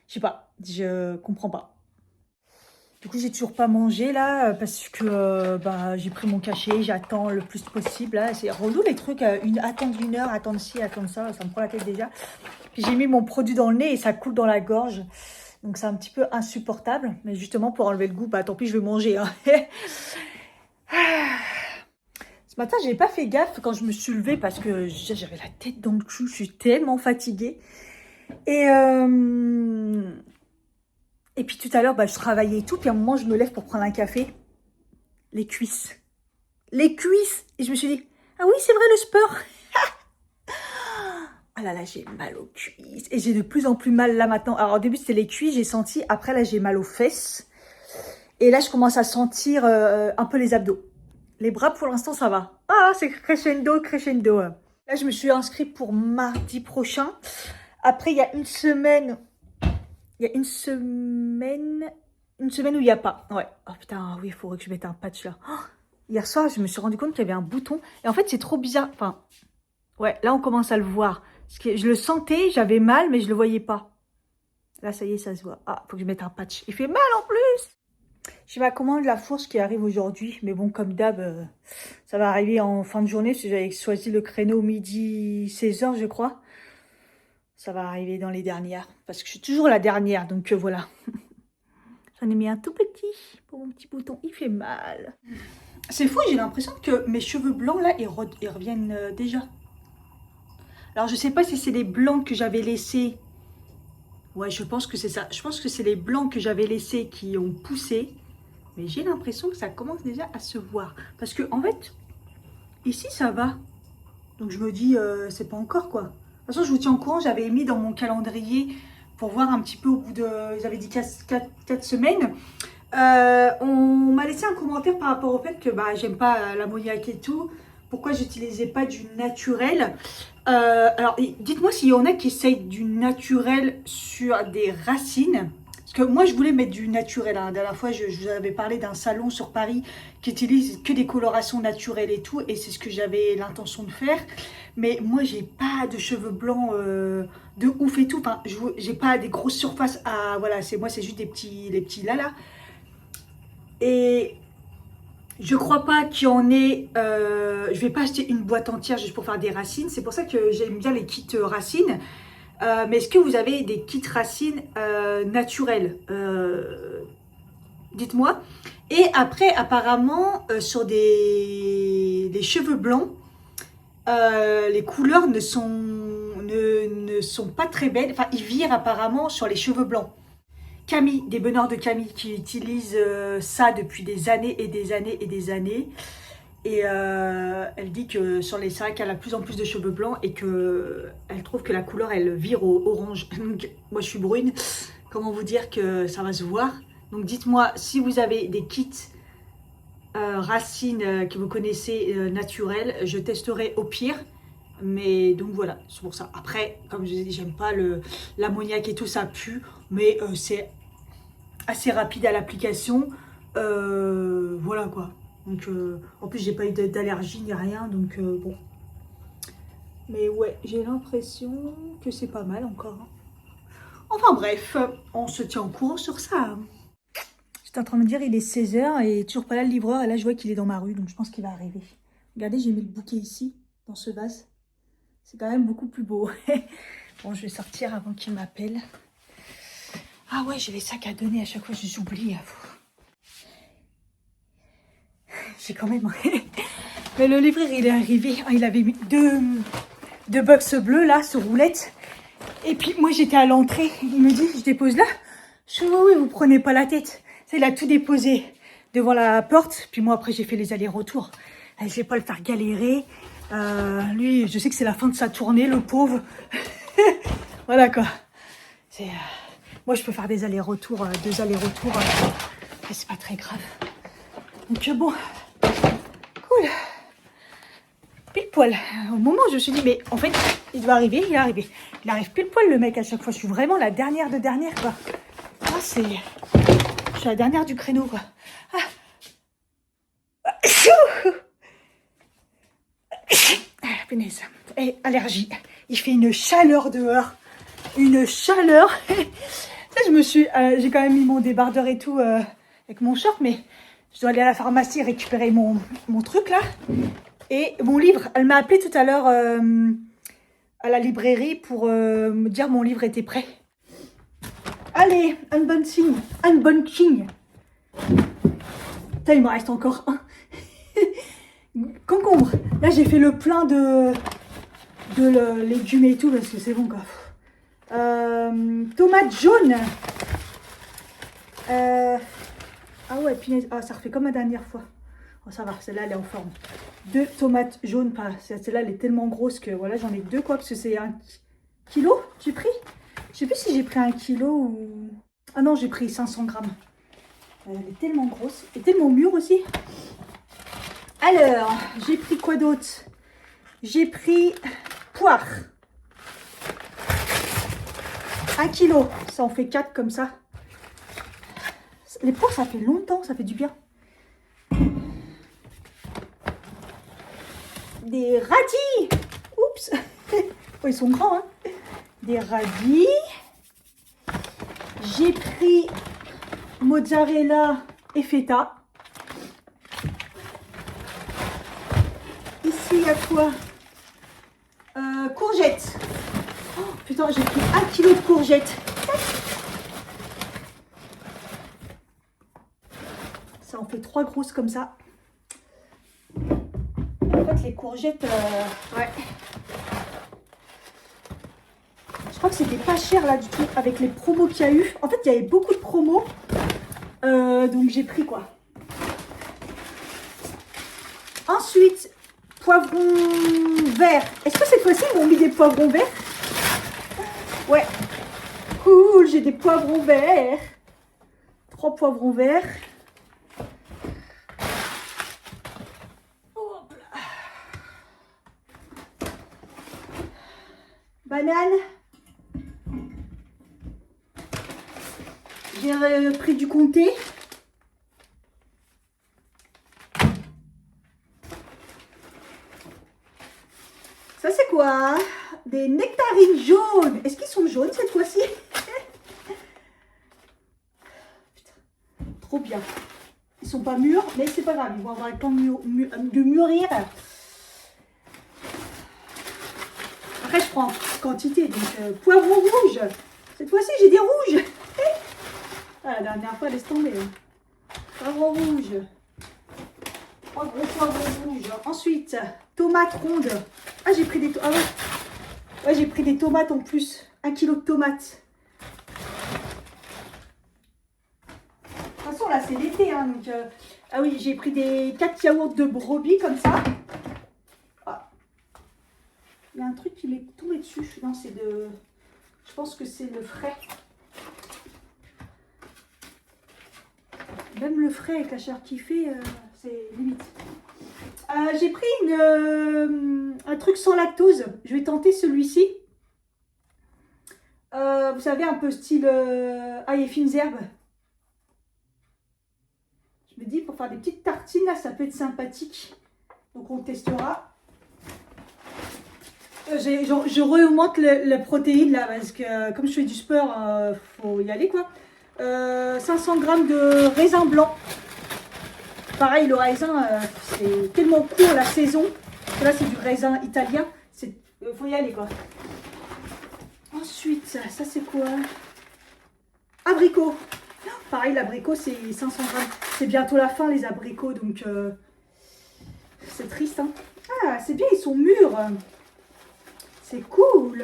Je sais pas, je comprends pas. Du coup, j'ai toujours pas mangé là parce que j'ai pris mon cachet, j'attends le plus possible. Là, c'est relou les trucs, attendre 1 heure, attendre ci, attendre ça me prend la tête déjà. Puis j'ai mis mon produit dans le nez et ça coule dans la gorge. Donc c'est un petit peu insupportable. Mais justement, pour enlever le goût, tant pis, je vais manger. Hein. Ce matin, j'ai pas fait gaffe quand je me suis levée parce que j'avais la tête dans le cul, je suis tellement fatiguée. Et puis tout à l'heure, bah, je travaillais et tout, puis à un moment, je me lève pour prendre un café. Les cuisses. Les cuisses. Et je me suis dit, ah oui, c'est vrai le sport. Ah là là, j'ai mal aux cuisses. Et j'ai de plus en plus mal là maintenant. Alors au début, c'était les cuisses, j'ai senti. Après, là, j'ai mal aux fesses. Et là, je commence à sentir un peu les abdos. Les bras, pour l'instant, ça va. Ah, c'est crescendo, crescendo. Là, je me suis inscrite pour mardi prochain. Après, il y a une semaine où il n'y a pas. Ouais. Oh putain, oui, il faudrait que je mette un patch là. Oh, hier soir, je me suis rendu compte qu'il y avait un bouton. Et en fait, c'est trop bizarre. Enfin, ouais, là, on commence à le voir. Parce que je le sentais, j'avais mal, mais je ne le voyais pas. Là, ça y est, ça se voit. Ah, faut que je mette un patch. Il fait mal en plus. J'ai ma commande la fourche qui arrive aujourd'hui. Mais bon, comme d'hab, ça va arriver en fin de journée. Parce que j'avais choisi le créneau midi 16h, je crois. Ça va arriver dans les dernières. Parce que je suis toujours la dernière. Donc voilà. J'en ai mis un tout petit pour mon petit bouton. Il fait mal. C'est fou, j'ai l'impression que mes cheveux blancs, là, ils reviennent déjà. Alors, je sais pas si c'est les blancs que j'avais laissés. Ouais, je pense que c'est ça. Je pense que c'est les blancs que j'avais laissés qui ont poussé. Mais j'ai l'impression que ça commence déjà à se voir. Parce que, en fait, ici, ça va. Donc, je me dis, c'est pas encore, quoi. De toute façon, je vous tiens au courant. J'avais mis dans mon calendrier pour voir un petit peu au bout de... J'avais dit 4 semaines. On m'a laissé un commentaire par rapport au fait que bah, j'aime pas l'ammoniaque et tout. Pourquoi j'utilisais pas du naturel. Alors, dites-moi s'il y en a qui essayent du naturel sur des racines. Parce que moi, je voulais mettre du naturel. Hein. La dernière fois, je vous avais parlé d'un salon sur Paris qui utilise que des colorations naturelles et tout. Et c'est ce que j'avais l'intention de faire. Mais moi, j'ai pas de cheveux blancs de ouf et tout. Enfin, j'ai pas des grosses surfaces à... Voilà, c'est juste les petits là. Et je crois pas qu'il y en ait... je vais pas acheter une boîte entière juste pour faire des racines. C'est pour ça que j'aime bien les kits racines. Mais est-ce que vous avez des kits racines naturels? Dites-moi. Et après, apparemment, sur des cheveux blancs, les couleurs ne sont pas très belles. Enfin, ils virent apparemment sur les cheveux blancs. Camille, des bonheurs de Camille, qui utilise ça depuis des années et des années et des années. Et elle dit que sur les sacs, elle a de plus en plus de cheveux blancs et qu'elle trouve que la couleur, elle vire au orange. Donc, moi, je suis brune. Comment vous dire que ça va se voir? Donc, dites-moi si vous avez des kits racines que vous connaissez naturelles. Je testerai au pire. Mais donc voilà, c'est pour ça. Après, comme je dis, j'aime pas l'ammoniaque et tout, ça pue. Mais c'est assez rapide à l'application. Voilà quoi. Donc, en plus, j'ai pas eu d'allergie ni rien. Donc, bon. Mais ouais, j'ai l'impression que c'est pas mal encore. Hein. Enfin bref, on se tient au courant sur ça. J'étais en train de me dire, il est 16h et toujours pas là le livreur. Et là, je vois qu'il est dans ma rue. Donc, je pense qu'il va arriver. Regardez, j'ai mis le bouquet ici, dans ce vase. C'est quand même beaucoup plus beau. Bon, je vais sortir avant qu'il m'appelle. Ah ouais, j'ai les sacs à donner à chaque fois, j'oublie. J'ai quand même... Mais le livreur, il est arrivé. Il avait mis deux box bleues, là, sur roulette. Et puis, moi, j'étais à l'entrée. Il me dit, je dépose là. Je dis, oui, vous prenez pas la tête. Ça, il a tout déposé devant la porte. Puis moi, après, j'ai fait les allers-retours. Je vais pas le faire galérer. Lui, je sais que c'est la fin de sa tournée, le pauvre. Voilà, quoi. Moi, je peux faire des allers-retours, 2 allers-retours. C'est pas très grave. Donc, bon... Cool. Pile poil. Au moment où je me suis dit, mais en fait, il doit arriver, il est arrivé. Il arrive pile poil, le mec, à chaque fois. Je suis vraiment la dernière de dernière, quoi. Ah, je suis la dernière du créneau, quoi. Ah, punaise. Et allergie. Il fait une chaleur dehors. Une chaleur. Ça, j'ai quand même mis mon débardeur et tout avec mon short, mais je dois aller à la pharmacie récupérer mon truc, là. Et mon livre, elle m'a appelé tout à l'heure à la librairie pour me dire mon livre était prêt. Allez, unboxing. Putain, il me reste encore un. concombre. Là, j'ai fait le plein de légumes et tout parce que c'est bon quoi. Tomate jaune. Ah ouais, punaise. Ah, ça refait comme la dernière fois. Oh, ça va, celle-là, elle est en forme. 2 tomates jaunes. Celle-là, elle est tellement grosse que voilà, j'en ai que 2 quoi, parce que c'est 1 kilo, j'ai pris. Je sais plus si j'ai pris 1 kilo ou... Ah non, j'ai pris 500 grammes. Elle est tellement grosse et tellement mûre aussi. Alors, j'ai pris quoi d'autre? J'ai pris poire. 1 kilo. Ça en fait 4 comme ça. Les poires, ça fait longtemps, ça fait du bien. Des radis. Oups. Oh, ils sont grands, hein. Des radis. J'ai pris mozzarella et feta. Ici, il y a quoi? Courgettes. Oh, putain, j'ai pris 1 kilo de courgettes. Ça en fait 3 grosses comme ça. En fait, les courgettes, ouais. Je crois que c'était pas cher là du tout avec les promos qu'il y a eu. En fait, il y avait beaucoup de promos. Donc j'ai pris quoi. Ensuite, poivrons verts. Est-ce que cette fois-ci, ils m'ont mis des poivrons verts? Ouais. Cool, j'ai des poivrons verts. 3 poivrons verts. Hop là. Banane. J'ai pris du comté. Ça c'est quoi? Des nectarines jaunes. Est-ce qu'ils sont jaunes cette fois-ci? Trop bien. Ils sont pas mûrs, mais c'est pas grave. Ils vont avoir le temps de mûrir. Après, je prends en quantité. Donc, poivron rouge. Cette fois-ci, j'ai des rouges. Ah, la dernière fois, laisse tomber. Poivron rouge. 3 gros poivrons rouges. Ensuite, tomates rondes. Ah, j'ai pris des tomates. Ah ouais. Ouais, j'ai pris des tomates en plus. 1 kilo de tomates. De toute façon, là, c'est l'été. Hein, donc, ah oui, j'ai pris des 4 yaourts de brebis comme ça. Ah. Il y a un truc qui m'est tombé dessus. Non, c'est de... Je pense que c'est le frais. Même le frais avec la chaleur qu'il fait, c'est limite. J'ai pris un truc sans lactose. Je vais tenter celui-ci. Vous savez, un peu style ail et fines herbes. Je me dis, pour faire des petites tartines, là, ça peut être sympathique. Donc, on testera. Je remonte la protéine, là, parce que comme je fais du sport, faut y aller, quoi. 500 grammes de raisin blanc. Pareil, le raisin, c'est tellement court la saison. Là, c'est du raisin italien. Faut y aller, quoi. Ensuite, ça c'est quoi? Abricots. Pareil, l'abricot, c'est 500 grammes. C'est bientôt la fin, les abricots, donc c'est triste. Hein. Ah, c'est bien, ils sont mûrs. C'est cool.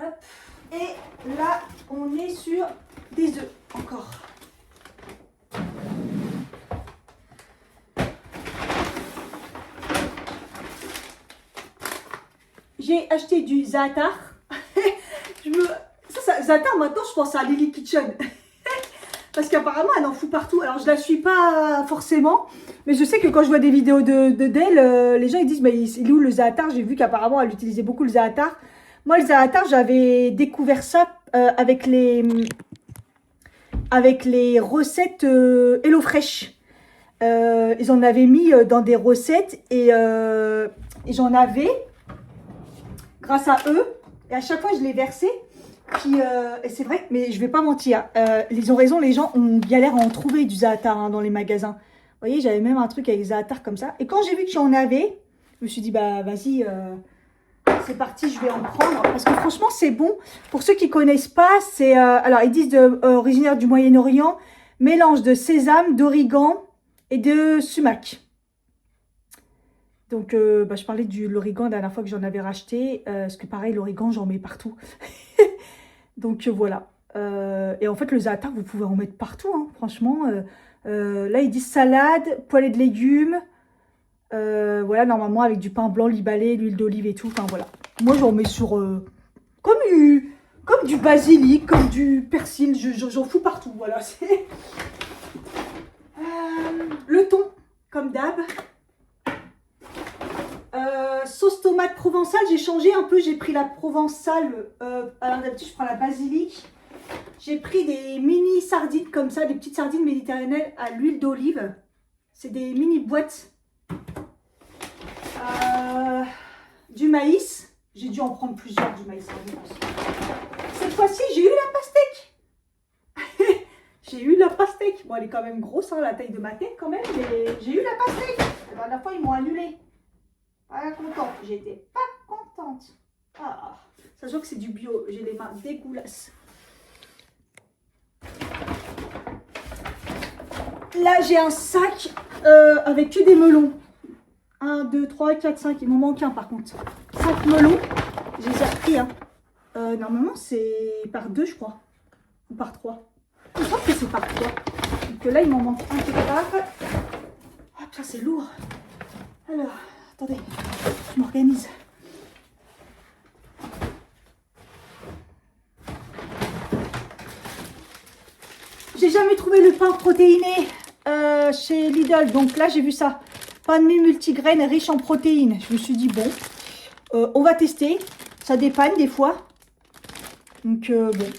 Hop. Et là, on est sur des œufs encore. J'ai acheté du za'atar. Za'atar, maintenant, je pense à Lily Kitchen. Parce qu'apparemment, elle en fout partout. Alors, je la suis pas forcément. Mais je sais que quand je vois des vidéos d'elle, les gens ils disent, mais il est où le za'atar? J'ai vu qu'apparemment, elle utilisait beaucoup le za'atar. Moi, le za'atar, j'avais découvert ça avec les recettes HelloFresh. Ils en avaient mis dans des recettes et j'en avais grâce à eux. Et à chaque fois, je les versais. Puis, et c'est vrai, mais je vais pas mentir. Ils ont raison, les gens ont galère à en trouver du za'atar hein, dans les magasins. Vous voyez, j'avais même un truc avec za'atar comme ça. Et quand j'ai vu qu'il y en avait, je me suis dit, bah vas-y, c'est parti, je vais en prendre. Parce que franchement, c'est bon. Pour ceux qui connaissent pas, c'est... alors, ils disent originaire du Moyen-Orient. mélange de sésame, d'origan et de sumac. Donc, je parlais de l'origan la dernière fois que j'en avais racheté. Parce que pareil, l'origan, j'en mets partout. Donc, voilà. Et en fait, le za'atar, vous pouvez en mettre partout. Hein, franchement, là, ils disent salade, poêlée de légumes. Voilà, normalement, avec du pain blanc liballé, l'huile d'olive et tout. Enfin, voilà. Moi, j'en mets sur... comme du basilic, comme du persil. J'en fous partout. Voilà, c'est... le thon, comme d'hab. Sauce tomate provençale, j'ai changé un peu, j'ai pris la provençale, alors d'habitude je prends la basilic. J'ai pris des mini sardines comme ça, des petites sardines méditerranéennes à l'huile d'olive. C'est des mini boîtes. Du maïs, j'ai dû en prendre plusieurs du maïs. Cette fois-ci j'ai eu la pastèque. J'ai eu la pastèque. Bon, elle est quand même grosse, hein, la taille de ma tête quand même, mais j'ai eu la pastèque. La dernière fois ils m'ont annulé. Pas contente, j'étais pas contente. Ah, ça se voit que c'est du bio, j'ai les mains dégueulasses. Là, j'ai un sac avec que des melons. 1, 2, 3, 4, 5. Il m'en manque un par contre. 5 melons. Je les ai repris. Hein. Normalement, c'est par 2, je crois. Ou par 3. Je crois que c'est par 3. Donc là, il m'en manque un quelque part. Ah, putain, c'est lourd. Alors. Attendez, je m'organise. J'ai jamais trouvé le pain protéiné chez Lidl. Donc là, j'ai vu ça. Pain de mie multigraines riche en protéines. Je me suis dit, bon, on va tester. Ça dépanne des fois. Donc, bon.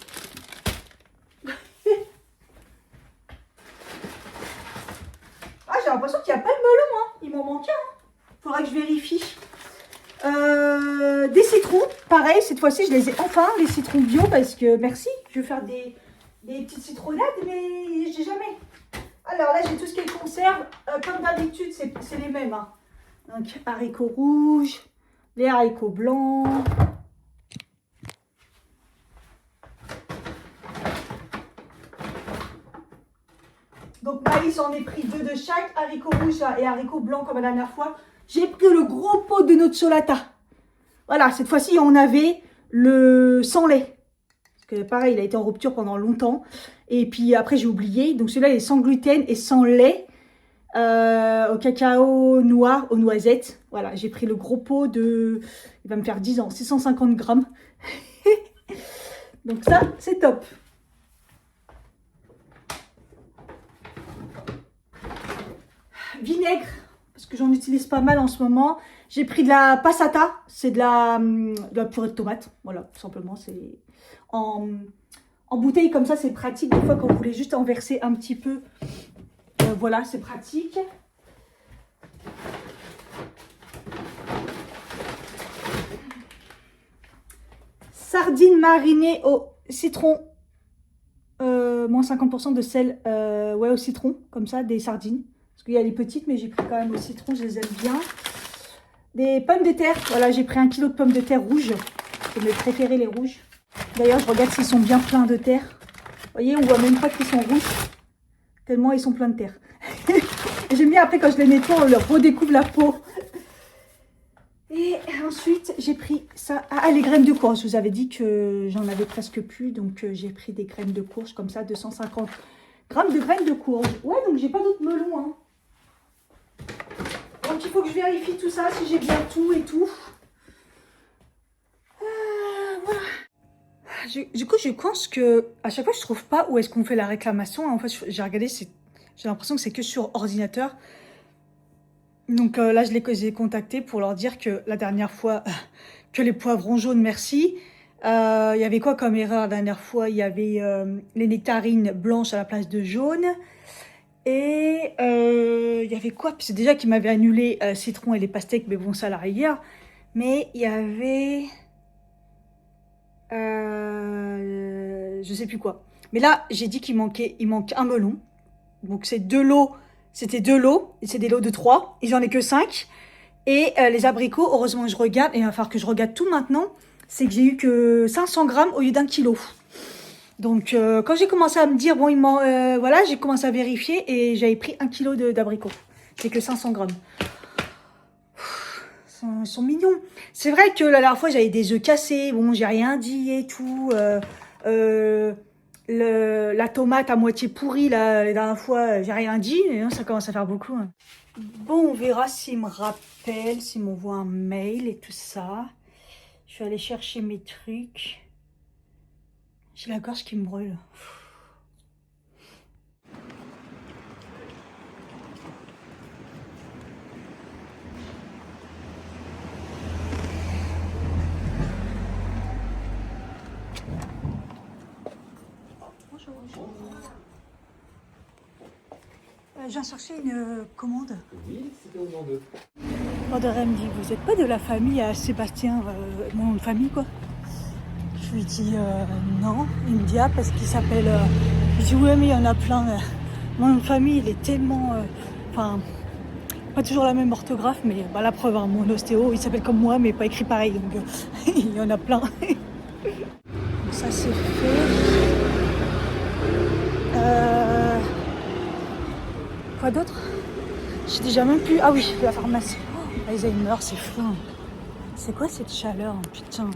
Ah, j'ai l'impression qu'il n'y a pas de melon. Hein. Il m'en manque un. Faudra que je vérifie. Des citrons, pareil, cette fois-ci je les ai enfin, les citrons bio, parce que merci, je vais faire des petites citronnades, mais j'ai jamais. Alors là, j'ai tout ce qui est conserve, comme d'habitude, c'est les mêmes. Hein. Donc, haricots rouges, les haricots blancs. Donc, maïs, j'en ai pris 2 de chaque, haricots rouges et haricots blancs comme la dernière fois. J'ai pris le gros pot de nocciolata. Voilà, cette fois-ci, on avait le sans lait. Parce que pareil, il a été en rupture pendant longtemps. Et puis après, j'ai oublié. Donc celui-là, il est sans gluten et sans lait. Au cacao noir, aux noisettes. Voilà, j'ai pris le gros pot de... Il va me faire 10 ans, 650 grammes. Donc ça, c'est top. Vinaigre. Parce que j'en utilise pas mal en ce moment. J'ai pris de la passata, c'est de la purée de tomate. Voilà, tout simplement, c'est en bouteille comme ça, c'est pratique. Des fois, quand vous voulez juste en verser un petit peu, voilà, c'est pratique. Sardines marinées au citron. Moins 50% de sel ouais, au citron, comme ça, des sardines. Parce qu'il y a les petites, mais j'ai pris quand même au citron, je les aime bien. Des pommes de terre. Voilà, j'ai pris 1 kg de pommes de terre rouges. C'est mes préférés, les rouges. D'ailleurs, je regarde s'ils sont bien pleins de terre. Vous voyez, on voit même pas qu'ils sont rouges. Tellement ils sont pleins de terre. Et j'aime bien après, quand je les nettoie, on leur redécouvre la peau. Et ensuite, j'ai pris ça. Ah, les graines de courge. Je vous avais dit que j'en avais presque plus. Donc, j'ai pris des graines de courge comme ça, 250 grammes de graines de courge. Ouais, donc j'ai pas d'autres melons. Hein. Donc, il faut que je vérifie tout ça, si j'ai bien tout et tout. Voilà. Du coup, je pense que à chaque fois, je trouve pas où est-ce qu'on fait la réclamation. En fait, j'ai regardé, j'ai l'impression que c'est que sur ordinateur. Donc là, je les ai contactés pour leur dire que la dernière fois, que les poivrons jaunes, merci. Il y avait quoi comme erreur la dernière fois? Il y avait les nectarines blanches à la place de jaune. Et il y avait quoi? C'est déjà qu'ils m'avaient annulé citron et les pastèques, mais bon, ça à la rigueur. Mais il y avait... je sais plus quoi. Mais là, j'ai dit qu'il manque un melon. Donc c'est 2 lots. C'était 2 lots. Et c'est des lots de 3. Et j'en ai que 5. Et les abricots, heureusement que je regarde. Et il va falloir que je regarde tout maintenant. C'est que j'ai eu que 500 grammes au lieu d'1 kilo. Donc, quand j'ai commencé à me dire, bon, voilà, j'ai commencé à vérifier et j'avais pris 1 kg d'abricots. C'est que 500 grammes. Ils sont mignons. C'est vrai que la dernière fois, j'avais des œufs cassés. Bon, j'ai rien dit et tout. La tomate à moitié pourrie, là, la dernière fois, j'ai rien dit. Et là, ça commence à faire beaucoup. Hein. Bon, on verra s'il me rappelle, s'il m'envoie un mail et tout ça. Je vais aller chercher mes trucs. J'ai la gorge qui me brûle. Je viens chercher une commande. Oui, c'était au nom de. Audrey me dit, vous n'êtes pas de la famille à Sébastien, mon nom de famille quoi. Je lui dis non. Il me dit ah parce qu'il s'appelle. Je dis ouais mais il y en a plein. Mon nom de famille il est tellement. Enfin, pas toujours la même orthographe, mais bah, la preuve, hein, mon ostéo il s'appelle comme moi mais pas écrit pareil. Donc il y en a plein. Donc, ça c'est fait. Quoi d'autre? J'ai déjà même plus. Ah oui, la pharmacie. Oh, Alzheimer, c'est fou. Hein. C'est quoi cette chaleur? Hein, putain.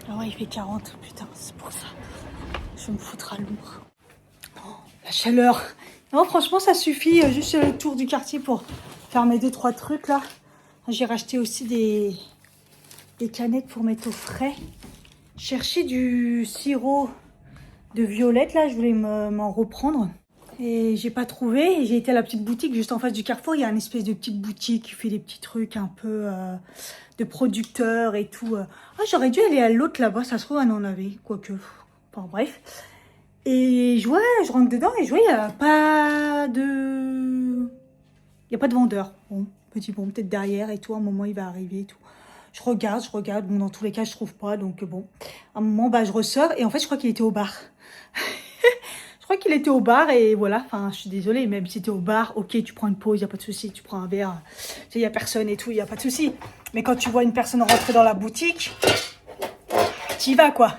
Ah ouais, il fait 40. Putain, c'est pour ça. Je vais me foutre à l'ombre. Oh, la chaleur. Non, franchement, ça suffit. Juste le tour du quartier pour faire mes 2-3 trucs là. J'ai racheté aussi des canettes pour mettre au frais. Chercher du sirop de violette là. Je voulais m'en reprendre. Et j'ai pas trouvé. J'ai été à la petite boutique juste en face du Carrefour. Il y a une espèce de petite boutique qui fait des petits trucs un peu de producteurs et tout. Ah, j'aurais dû aller à l'autre là-bas. Ça se trouve, on en avait. Quoique. Enfin, bref. Et je rentre dedans et je vois, il n'y a pas de... Il n'y a pas de vendeur. Bon, petit bon, peut-être derrière et tout. À un moment, il va arriver et tout. Je regarde. Bon, dans tous les cas, je trouve pas. Donc, bon. À un moment, bah, je ressors. Et en fait, je crois qu'il était au bar. Je crois qu'il était au bar et voilà, enfin je suis désolée, même si t'es au bar, ok tu prends une pause, il n'y a pas de souci, tu prends un verre, il n'y a personne et tout, il n'y a pas de souci. Mais quand tu vois une personne rentrer dans la boutique, tu y vas quoi.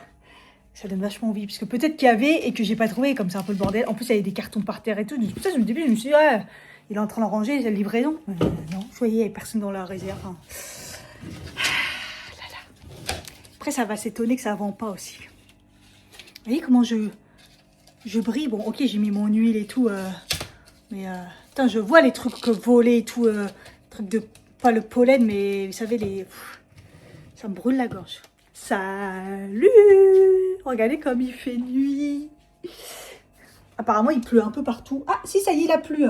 Ça donne vachement envie, parce que peut-être qu'il y avait et que j'ai pas trouvé, comme c'est un peu le bordel. En plus il y avait des cartons par terre et tout, donc ça je me suis dit, ouais, il est en train de ranger, la livraison. Non, je voyais, il n'y avait personne dans la réserve. Hein. Là, là. Après ça va s'étonner que ça ne vend pas aussi. Vous voyez comment je brille, bon ok j'ai mis mon huile et tout, mais putain je vois les trucs volés et tout, trucs de, pas le pollen mais vous savez ça me brûle la gorge. Salut, regardez comme il fait nuit. Apparemment il pleut un peu partout. Ah si ça y est il a plu.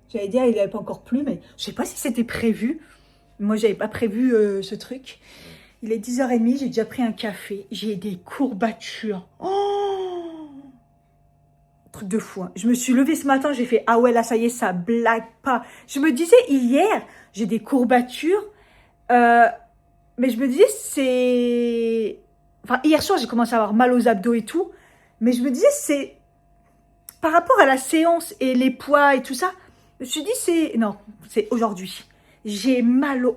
J'allais dire il n'avait pas encore plu mais je sais pas si c'était prévu. Moi j'avais pas prévu ce truc. Il est 10h30, j'ai déjà pris un café, j'ai des courbatures. Oh truc de fou. Hein. Je me suis levée ce matin, j'ai fait ah ouais là ça y est ça blague pas. Je me disais hier j'ai des courbatures, mais je me disais c'est, enfin hier soir j'ai commencé à avoir mal aux abdos et tout, mais je me disais c'est par rapport à la séance et les poids et tout ça. Je me suis dit c'est non c'est aujourd'hui j'ai mal au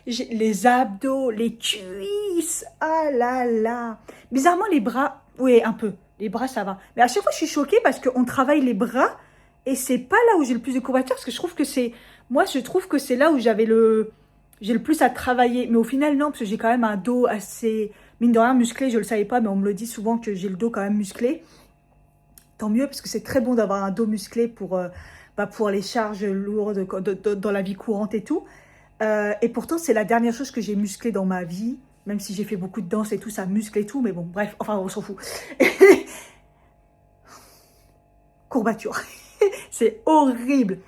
les abdos, les cuisses, ah là là. Bizarrement les bras, oui un peu. Les bras, ça va. Mais à chaque fois, je suis choquée parce qu'on travaille les bras et c'est pas là où j'ai le plus de courbatures parce que je trouve que c'est... Moi, je trouve que c'est là où j'ai le plus à travailler. Mais au final, non, parce que j'ai quand même un dos assez... Mine de rien, musclé, je le savais pas, mais on me le dit souvent que j'ai le dos quand même musclé. Tant mieux, parce que c'est très bon d'avoir un dos musclé pour les charges lourdes dans la vie courante et tout. Et pourtant, c'est la dernière chose que j'ai musclé dans ma vie. Même si j'ai fait beaucoup de danse et tout, ça muscle et tout. Mais bon, bref, enfin, on s'en fout. Courbature. C'est horrible.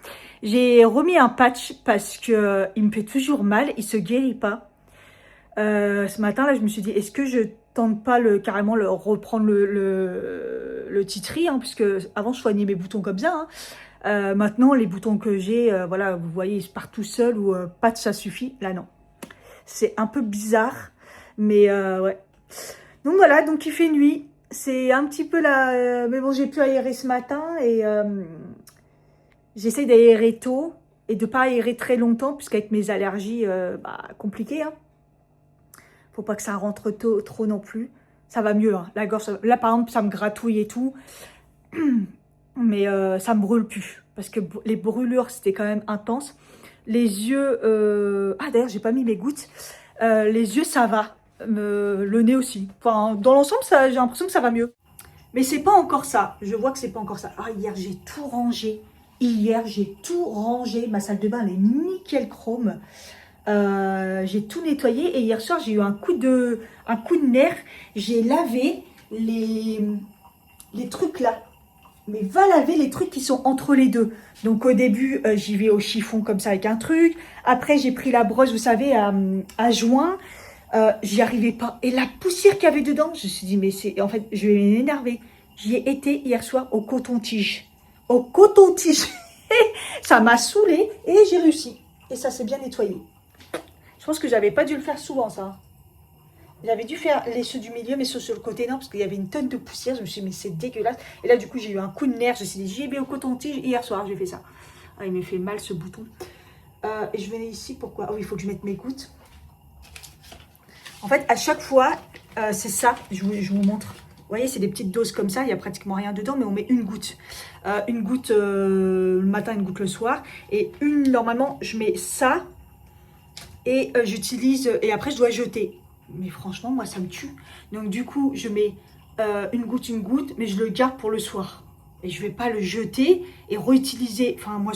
J'ai remis un patch parce que il me fait toujours mal. Il se guérit pas. Ce matin, là, je me suis dit, est-ce que je tente pas carrément reprendre le titri, hein, puisque avant, je soignais mes boutons comme ça. Hein. Maintenant, les boutons que j'ai, voilà, vous voyez, ils partent tout seuls ou patch, ça suffit. Là, non. C'est un peu bizarre. Mais ouais. Donc voilà, donc il fait nuit. C'est un petit peu là... mais bon, j'ai pu aérer ce matin et j'essaie d'aérer tôt et de ne pas aérer très longtemps puisqu'avec mes allergies, compliqué. Hein. Faut pas que ça rentre trop non plus. Ça va mieux, hein. La gorge, là par exemple, ça me gratouille et tout. Mais ça me brûle plus. Parce que les brûlures, c'était quand même intense. Les yeux... Ah d'ailleurs, j'ai pas mis mes gouttes. Les yeux, ça va. Le nez aussi. Enfin, dans l'ensemble, j'ai l'impression que ça va mieux. Mais c'est pas encore ça. Je vois que c'est pas encore ça. Ah, hier, j'ai tout rangé. Hier, j'ai tout rangé. Ma salle de bain, elle est nickel chrome. J'ai tout nettoyé. Et hier soir, j'ai eu un coup de nerf. J'ai lavé les trucs là. Mais va laver les trucs qui sont entre les deux. Donc au début, j'y vais au chiffon comme ça avec un truc. Après, j'ai pris la brosse, vous savez, à joint. J'y arrivais pas. Et la poussière qu'il y avait dedans, je me suis dit, mais c'est... En fait, je vais m'énerver. J'y ai été hier soir au coton-tige. Au coton-tige. Ça m'a saoulée et j'ai réussi. Et ça s'est bien nettoyé. Je pense que j'avais pas dû le faire souvent, ça. J'avais dû faire ceux du milieu, mais ceux sur le côté, non, parce qu'il y avait une tonne de poussière. Je me suis dit, mais c'est dégueulasse. Et là, du coup, j'ai eu un coup de nerf. Je me suis dit, j'y vais au coton-tige. Hier soir, j'ai fait ça. Ah, il m'a fait mal, ce bouton. Et je venais ici, pourquoi? Ah oui, il faut que je mette mes gouttes. En fait, à chaque fois, c'est ça, je vous montre. Vous voyez, c'est des petites doses comme ça, il n'y a pratiquement rien dedans, mais on met une goutte. Une goutte le matin, une goutte le soir. Et normalement, je mets ça et j'utilise, et après, je dois jeter. Mais franchement, moi, ça me tue. Donc, du coup, je mets une goutte, mais je le garde pour le soir. Et je ne vais pas le jeter et réutiliser. Enfin, moi,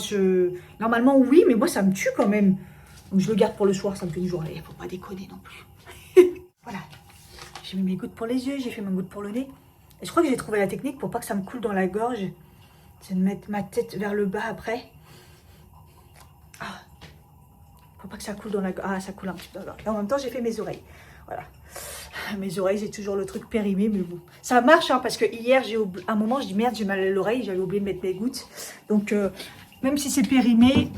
normalement, oui, mais moi, ça me tue quand même. Donc, je le garde pour le soir, ça me fait une journée. Il ne faut pas déconner non plus. Voilà, j'ai mis mes gouttes pour les yeux, j'ai fait ma goutte pour le nez. Et je crois que j'ai trouvé la technique pour pas que ça me coule dans la gorge. C'est de mettre ma tête vers le bas après. Ah, faut pas que ça coule dans la gorge. Ah, ça coule un petit peu dans la gorge. Et en même temps, j'ai fait mes oreilles. Voilà. Mes oreilles, j'ai toujours le truc périmé, mais bon. Ça marche, hein, parce que hier, à un moment, je dis merde, j'ai mal à l'oreille, j'avais oublié de mettre mes gouttes. Donc, même si c'est périmé,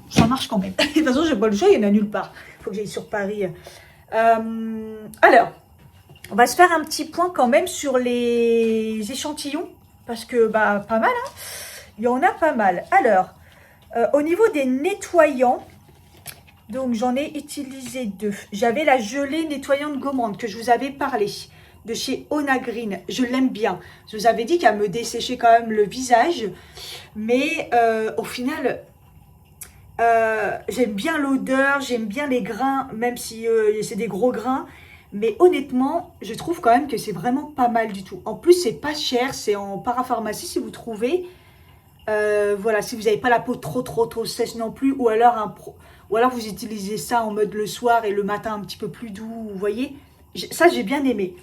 ça marche quand même. De toute façon, je bois le jeu, il n'y en a nulle part. Il faut que j'aille sur Paris. Alors, on va se faire un petit point quand même sur les échantillons, parce que bah pas mal, hein, il y en a pas mal. Alors, au niveau des nettoyants, donc j'en ai utilisé 2. J'avais la gelée nettoyante gourmande que je vous avais parlé, de chez Onagreen. Je l'aime bien. Je vous avais dit qu'elle me desséchait quand même le visage, mais au final... j'aime bien l'odeur, j'aime bien les grains, même si c'est des gros grains. Mais honnêtement, je trouve quand même que c'est vraiment pas mal du tout. En plus, c'est pas cher, c'est en parapharmacie si vous trouvez. Voilà, si vous n'avez pas la peau trop sèche non plus, ou alors vous utilisez ça en mode le soir et le matin un petit peu plus doux, vous voyez. Ça, j'ai bien aimé.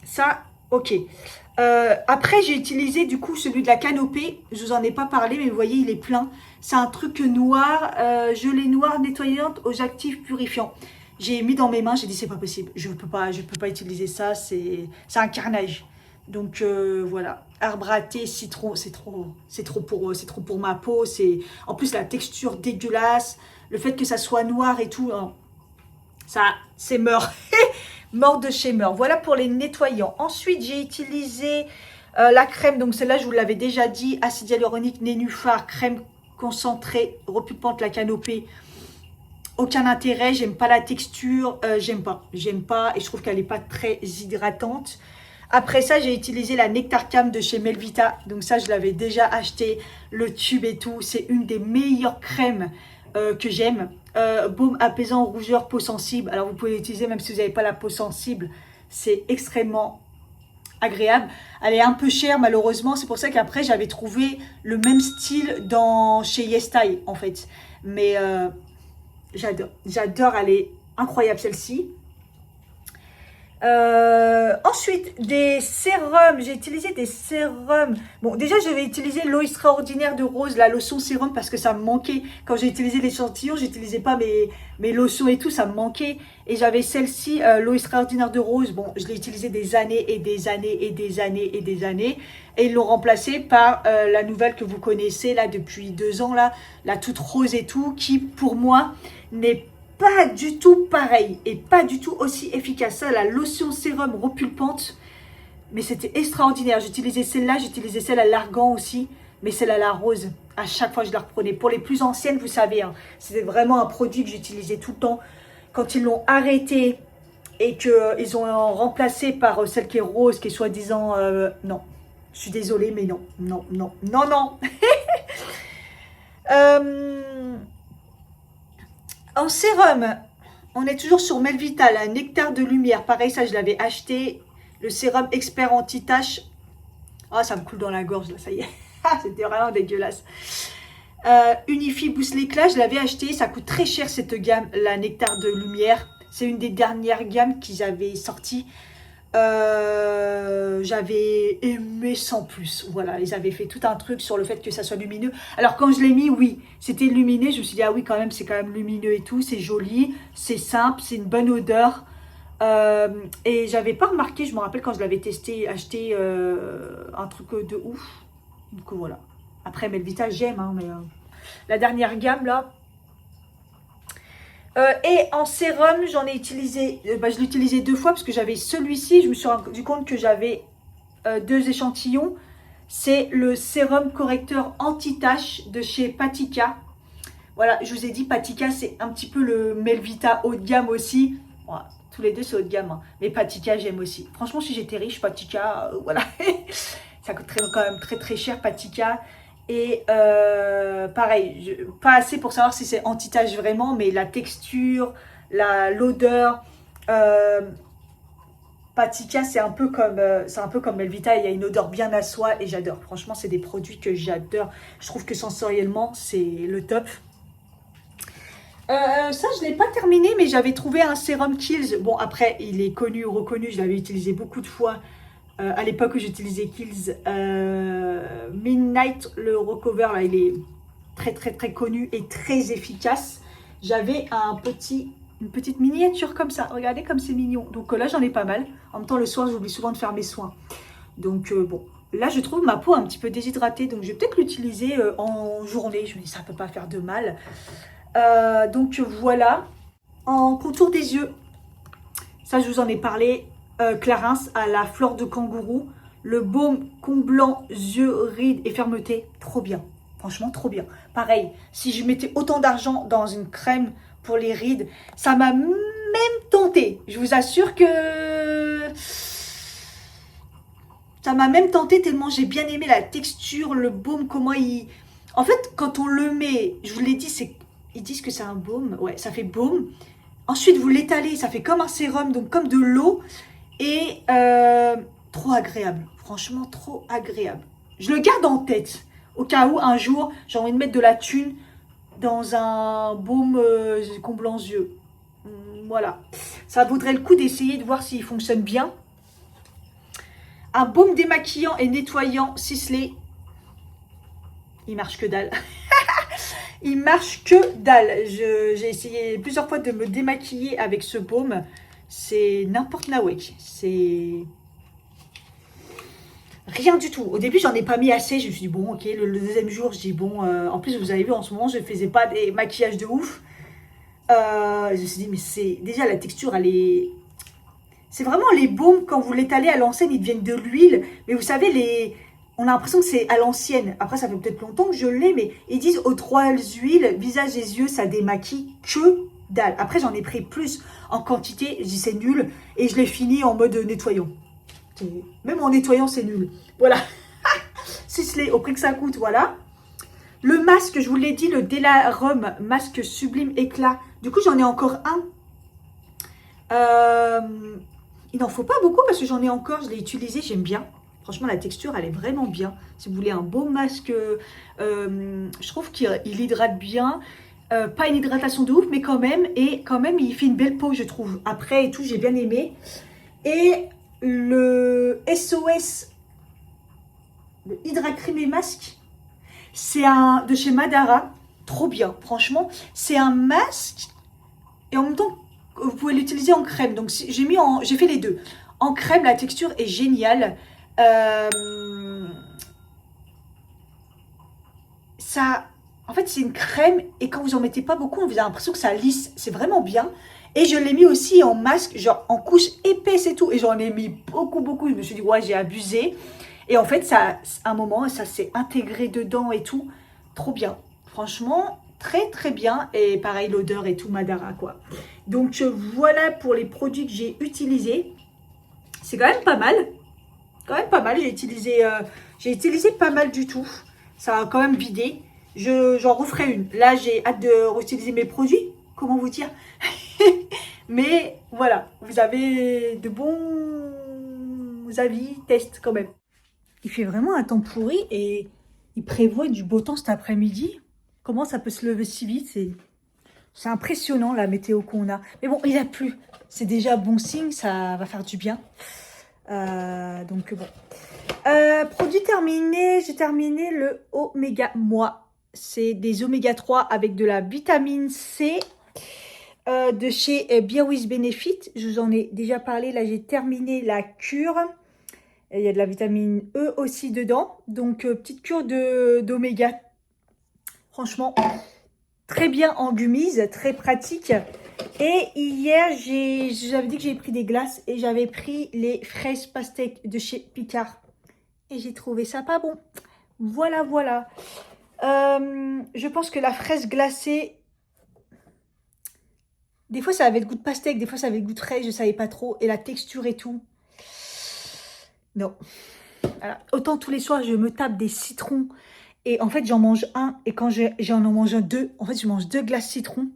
Ça, ok. Après, j'ai utilisé du coup celui de la Canopée. Je vous en ai pas parlé, mais vous voyez, il est plein. C'est un truc noir, gelée noire nettoyante aux actifs purifiants. J'ai mis dans mes mains, j'ai dit c'est pas possible. Je peux pas utiliser ça, c'est un carnage. Donc voilà, arbre à thé, citron, c'est trop pour ma peau. En plus la texture dégueulasse, le fait que ça soit noir et tout, hein, ça c'est mort. Mort de chez mort. Voilà pour les nettoyants. Ensuite, j'ai utilisé la crème. Donc, celle-là, je vous l'avais déjà dit. Acide hyaluronique nénuphar, crème concentrée, repulpante, la Canopée. Aucun intérêt. J'aime pas la texture. J'aime pas. Et je trouve qu'elle n'est pas très hydratante. Après ça, j'ai utilisé la Nectar Cam de chez Melvita. Donc, ça, je l'avais déjà acheté. Le tube et tout. C'est une des meilleures crèmes que j'aime. Baume apaisant, rougeur, peau sensible. Alors vous pouvez l'utiliser même si vous n'avez pas la peau sensible. C'est extrêmement agréable. Elle est un peu chère malheureusement. C'est pour ça qu'après j'avais trouvé le même style chez Yestai en fait. Mais j'adore. J'adore. Elle est incroyable celle-ci. Ensuite, des sérums. J'ai utilisé des sérums. Bon, déjà, je vais utiliser l'eau extraordinaire de rose, la lotion sérum, parce que ça me manquait. Quand j'ai utilisé l'échantillon, j'utilisais pas mes lotions et tout, ça me manquait. Et j'avais celle-ci, l'eau extraordinaire de rose. Bon, je l'ai utilisée des années et des années et des années et des années. Et ils l'ont remplacée par la nouvelle que vous connaissez, là, depuis 2 ans, là, la toute rose et tout, qui, pour moi, n'est pas du tout pareil et pas du tout aussi efficace. Ça, la lotion sérum repulpante, mais c'était extraordinaire. J'utilisais celle-là, j'utilisais celle à l'argan aussi, mais celle à la rose, à chaque fois je la reprenais. Pour les plus anciennes, vous savez, hein, c'était vraiment un produit que j'utilisais tout le temps. Quand ils l'ont arrêté, et qu'ils ont remplacé par celle qui est rose, qui est soi-disant... non, je suis désolée, mais non, non, non, non, non. En sérum, on est toujours sur Melvital, un nectar de lumière. Pareil, ça, je l'avais acheté. Le sérum expert anti-tache. Ah, ça me coule dans la gorge, là, ça y est. C'était vraiment dégueulasse. Unify Boost l'éclat, je l'avais acheté. Ça coûte très cher, cette gamme, la nectar de lumière. C'est une des dernières gammes qu'ils avaient sorties. J'avais aimé sans plus. Voilà, ils avaient fait tout un truc sur le fait que ça soit lumineux. Alors quand je l'ai mis, oui, c'était lumineux. Je me suis dit, ah oui, quand même, c'est quand même lumineux et tout. C'est joli, c'est simple, c'est une bonne odeur. Et j'avais pas remarqué, je me rappelle quand je l'avais testé, acheté un truc de ouf. Donc voilà. Après, Melvita, j'aime, hein, mais la dernière gamme là. Et en sérum, j'en ai utilisé, je l'ai utilisé 2 fois parce que j'avais celui-ci. Je me suis rendu compte que j'avais 2 échantillons. C'est le sérum correcteur anti-tache de chez Patika. Voilà, je vous ai dit, Patika, c'est un petit peu le Melvita haut de gamme aussi. Bon, tous les deux, c'est haut de gamme. Hein. Mais Patika, j'aime aussi. Franchement, si j'étais riche, Patika, voilà. Ça coûterait quand même très très cher, Patika. Et pareil, pas assez pour savoir si c'est anti-tache vraiment, mais la texture, l'odeur, Patika, c'est un peu comme Melvita, il y a une odeur bien à soi et j'adore. Franchement, c'est des produits que j'adore. Je trouve que sensoriellement, c'est le top. Ça, je ne l'ai pas terminé, mais j'avais trouvé un sérum Kills. Bon, après, il est connu, reconnu, je l'avais utilisé beaucoup de fois. À l'époque où j'utilisais Kills, Midnight, le recover, là, il est très très très connu et très efficace. J'avais une petite miniature comme ça. Regardez comme c'est mignon. Donc là, j'en ai pas mal. En même temps, le soir, j'oublie souvent de faire mes soins. Donc bon, là, je trouve ma peau un petit peu déshydratée. Donc je vais peut-être l'utiliser en journée. Je me dis, ça ne peut pas faire de mal. Donc voilà. En contour des yeux, ça, je vous en ai parlé. Clarins à la fleur de kangourou, le baume comblant yeux, rides et fermeté, trop bien, franchement trop bien. Pareil, si je mettais autant d'argent dans une crème pour les rides, ça m'a même tenté. Je vous assure que ça m'a même tenté tellement j'ai bien aimé la texture, le baume, comment il... En fait, quand on le met, je vous l'ai dit, ils disent que c'est un baume, ouais, ça fait baume. Ensuite, vous l'étalez, ça fait comme un sérum, donc comme de l'eau. Et trop agréable, franchement trop agréable. Je le garde en tête, au cas où un jour j'ai envie de mettre de la thune dans un baume comblant yeux. Voilà, ça vaudrait le coup d'essayer de voir s'il fonctionne bien. Un baume démaquillant et nettoyant Sisley. Il marche que dalle. Il marche que dalle. J'ai essayé plusieurs fois de me démaquiller avec ce baume. C'est n'importe nawek. C'est rien du tout. Au début, j'en ai pas mis assez. Je me suis dit, bon, ok. Le deuxième jour, je dis, bon. En plus, vous avez vu, en ce moment, je ne faisais pas des maquillages de ouf. Je me suis dit, mais c'est... Déjà, la texture, elle est... C'est vraiment les baumes, quand vous l'étalez à l'ancienne, ils deviennent de l'huile. Mais vous savez, on a l'impression que c'est à l'ancienne. Après, ça fait peut-être longtemps que je l'ai, mais ils disent aux 3 huiles, visage et yeux, ça démaquille que dalle. Après, j'en ai pris plus en quantité. Je dis c'est nul. Et je l'ai fini en mode nettoyant. Même en nettoyant, c'est nul. Voilà. Sisley, au prix que ça coûte, voilà. Le masque, je vous l'ai dit, le Delarum masque sublime éclat. Du coup, j'en ai encore un. Il n'en faut pas beaucoup parce que j'en ai encore. Je l'ai utilisé, j'aime bien. Franchement, la texture, elle est vraiment bien. Si vous voulez un beau masque, je trouve qu'il hydrate bien. Pas une hydratation de ouf, mais quand même. Et quand même, il fait une belle peau, je trouve. Après et tout, j'ai bien aimé. Et le SOS, le Hydra Cream et Masque, c'est un de chez Madara. Trop bien, franchement. C'est un masque. Et en même temps, vous pouvez l'utiliser en crème. Donc, j'ai fait les deux. En crème, la texture est géniale. En fait, c'est une crème et quand vous en mettez pas beaucoup, vous avez l'impression que ça lisse. C'est vraiment bien. Et je l'ai mis aussi en masque, genre en couche épaisse et tout. Et j'en ai mis beaucoup, beaucoup. Je me suis dit, ouais, j'ai abusé. Et en fait, ça, à un moment, ça s'est intégré dedans et tout. Trop bien. Franchement, très très bien. Et pareil, l'odeur et tout, Madara quoi. Donc voilà pour les produits que j'ai utilisés. C'est quand même pas mal. Quand même pas mal. J'ai utilisé pas mal du tout. Ça a quand même vidé. J'en referai une. Là, j'ai hâte de réutiliser mes produits. Comment vous dire? Mais voilà, vous avez de bons avis, tests quand même. Il fait vraiment un temps pourri et il prévoit du beau temps cet après-midi. Comment ça peut se lever si vite? C'est impressionnant la météo qu'on a. Mais bon, il a plu. C'est déjà bon signe, ça va faire du bien. Donc bon. Produit terminé, j'ai terminé le Oméga Moi. C'est des Oméga 3 avec de la vitamine C de chez Biowis Benefit. Je vous en ai déjà parlé. Là, j'ai terminé la cure. Il y a de la vitamine E aussi dedans. Donc, petite cure d'oméga. Franchement, très bien en gummies, très pratique. Et hier, j'avais dit que j'avais pris des glaces et j'avais pris les fraises pastèques de chez Picard. Et j'ai trouvé ça pas bon. Voilà, voilà. Je pense que la fraise glacée, des fois ça avait le goût de pastèque, des fois ça avait le goût de fraise, je savais pas trop. Et la texture et tout. Non. Alors, autant tous les soirs, je me tape des citrons. Et en fait, j'en mange un. Et quand j'en mange deux, en fait, je mange 2 glaces citron.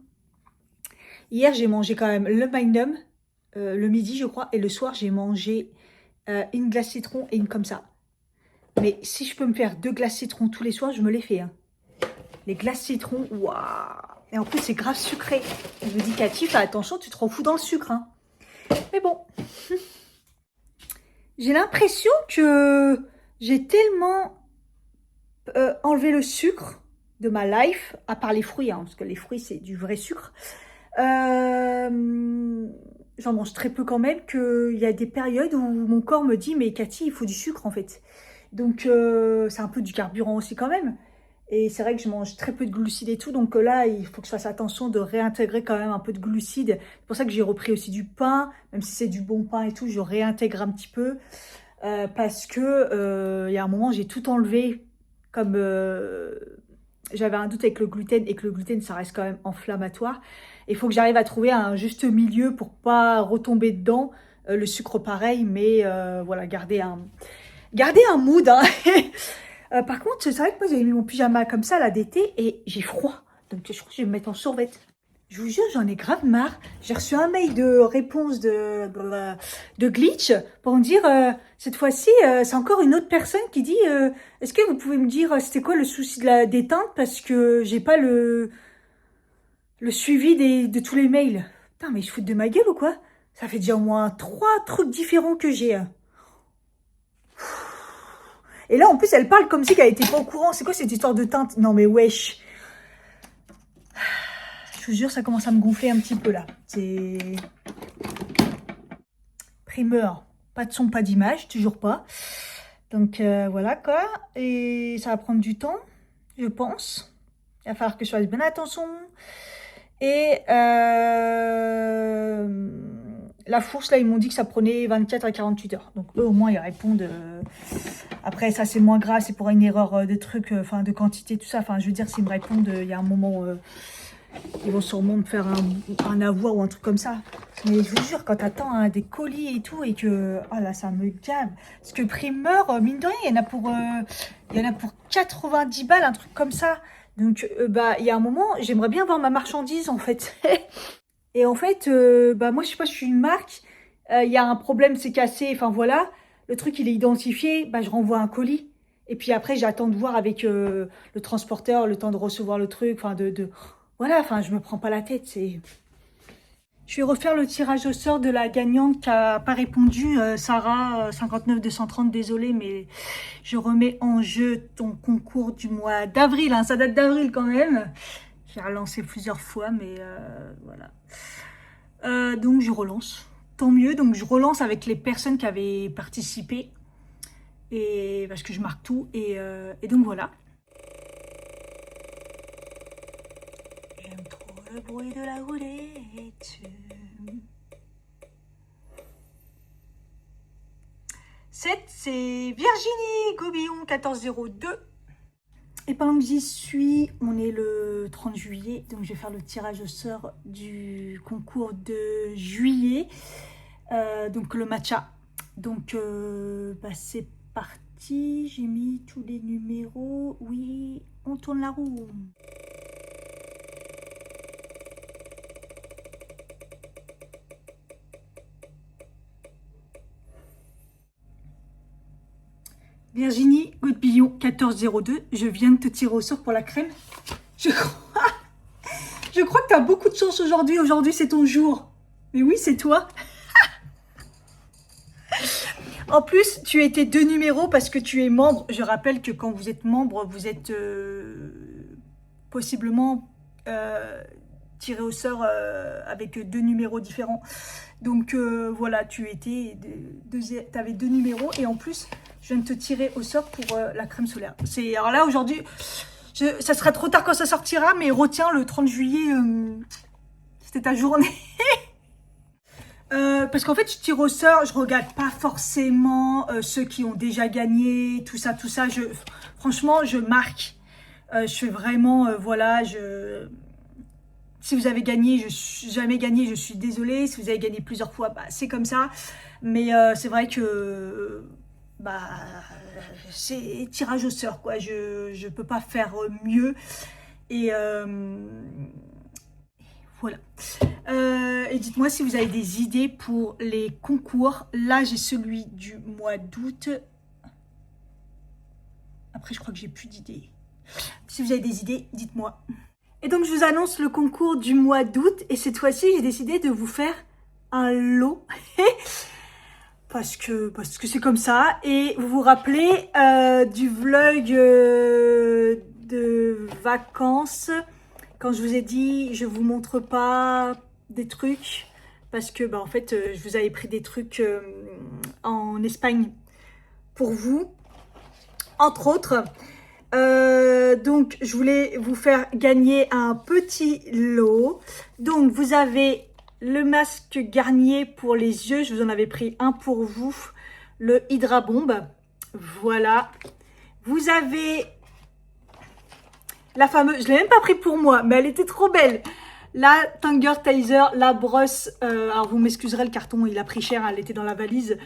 Hier, j'ai mangé quand même le Magnum, le midi, je crois. Et le soir, j'ai mangé une glace citron et une comme ça. Mais si je peux me faire 2 glaces citron tous les soirs, je me les fais. Hein. Les glaces citron, waouh! Et en plus, c'est grave sucré. Je me dis, Cathy, fais attention, tu te rends fou dans le sucre. Hein. Mais bon. J'ai l'impression que j'ai tellement enlevé le sucre de ma life, à part les fruits, hein, parce que les fruits, c'est du vrai sucre. J'en mange très peu quand même, qu'il y a des périodes où mon corps me dit, mais Cathy, il faut du sucre en fait. Donc, c'est un peu du carburant aussi quand même. Et c'est vrai que je mange très peu de glucides et tout. Donc là, il faut que je fasse attention de réintégrer quand même un peu de glucides. C'est pour ça que j'ai repris aussi du pain. Même si c'est du bon pain et tout, je réintègre un petit peu. Parce que il y a un moment, j'ai tout enlevé. Comme j'avais un doute avec le gluten. Et que le gluten, ça reste quand même inflammatoire. Il faut que j'arrive à trouver un juste milieu pour pas retomber dedans. Le sucre pareil, mais voilà, garder un mood. Hein. Par contre, c'est vrai que moi, j'avais mis mon pyjama comme ça, là, d'été, et j'ai froid. Donc, je crois que je vais me mettre en survette. Je vous jure, j'en ai grave marre. J'ai reçu un mail de réponse de Glitch pour me dire, cette fois-ci, c'est encore une autre personne qui dit, est-ce que vous pouvez me dire, c'était quoi le souci de la déteinte? Parce que j'ai pas le suivi de tous les mails. Putain, mais je fous de ma gueule ou quoi? Ça fait déjà au moins 3 trucs différents que j'ai. Et là, en plus, elle parle comme si elle était pas au courant. C'est quoi cette histoire de teinte? Non, mais wesh. Je vous jure, ça commence à me gonfler un petit peu, là. C'est... Primeur. Pas de son, pas d'image. Toujours pas. Donc, voilà, quoi. Et ça va prendre du temps, je pense. Il va falloir que je fasse bien attention. Et... la fourche, là, ils m'ont dit que ça prenait 24 à 48 heures. Donc, eux, au moins, ils répondent... Après, ça, c'est moins grave. C'est pour une erreur de trucs, enfin, de quantité, tout ça. Enfin, je veux dire, s'ils me répondent, il y a un moment... ils vont sûrement me faire un avoir ou un truc comme ça. Mais je vous jure, quand t'attends hein, des colis et tout, et que... Oh là, ça me gave. Parce que primeur, mine de rien, il y en a pour 90 balles, un truc comme ça. Donc, bah, il y a un moment, j'aimerais bien voir ma marchandise, en fait. Et en fait, bah, moi, je sais pas, je suis une marque. Il y a un problème, c'est cassé. Enfin, voilà. Le truc, il est identifié. Bah, je renvoie un colis. Et puis après, j'attends de voir avec le transporteur, le temps de recevoir le truc. Enfin, voilà, enfin, je me prends pas la tête. Je vais refaire le tirage au sort de la gagnante qui n'a pas répondu. Sarah, 59 230, désolée, mais je remets en jeu ton concours du mois d'avril. Hein, ça date d'avril quand même. J'ai relancé plusieurs fois, mais voilà. Donc, je relance. Tant mieux. Donc, je relance avec les personnes qui avaient participé. Et parce que je marque tout. Et donc, voilà. J'aime trop le bruit de la roulette. 7, c'est Virginie Gobillon, 1402. Et pendant que j'y suis, on est le 30 juillet, donc je vais faire le tirage au sort du concours de juillet, donc le matcha. Donc c'est parti, j'ai mis tous les numéros, oui, on tourne la roue. Virginie Godbillon 1402, je viens de te tirer au sort pour la crème. Je crois que tu as beaucoup de chance aujourd'hui. Aujourd'hui, c'est ton jour. Mais oui, c'est toi. En plus, tu étais 2 numéros parce que tu es membre. Je rappelle que quand vous êtes membre, vous êtes possiblement tiré au sort avec 2 numéros différents. Donc voilà, tu avais 2 numéros et en plus, je viens de te tirer au sort pour la crème solaire. Alors là, aujourd'hui, ça sera trop tard quand ça sortira, mais retiens le 30 juillet, c'était ta journée. Parce qu'en fait, je tire au sort, je regarde pas forcément ceux qui ont déjà gagné, tout ça. Franchement, je marque. Je fais vraiment, voilà, si vous avez gagné, jamais gagné, je suis désolée. Si vous avez gagné plusieurs fois, bah, c'est comme ça. Mais c'est vrai que c'est tirage au sort, quoi. Je peux pas faire mieux. Et voilà. Et dites-moi si vous avez des idées pour les concours. Là, j'ai celui du mois d'août. Après, je crois que j'ai plus d'idées. Si vous avez des idées, dites-moi. Et donc, je vous annonce le concours du mois d'août. Et cette fois-ci, j'ai décidé de vous faire un lot. parce que c'est comme ça. Et vous vous rappelez du vlog de vacances, quand je vous ai dit, je vous montre pas des trucs, parce que en fait, je vous avais pris des trucs en Espagne pour vous, entre autres. Donc, je voulais vous faire gagner un petit lot. Donc, vous avez le masque Garnier pour les yeux. Je vous en avais pris un pour vous. Le Hydra Bomb. Voilà. Vous avez la fameuse, je ne l'ai même pas pris pour moi, mais elle était trop belle. La Tanger Taser, la brosse. Alors, vous m'excuserez, le carton, il a pris cher. Elle était dans la valise.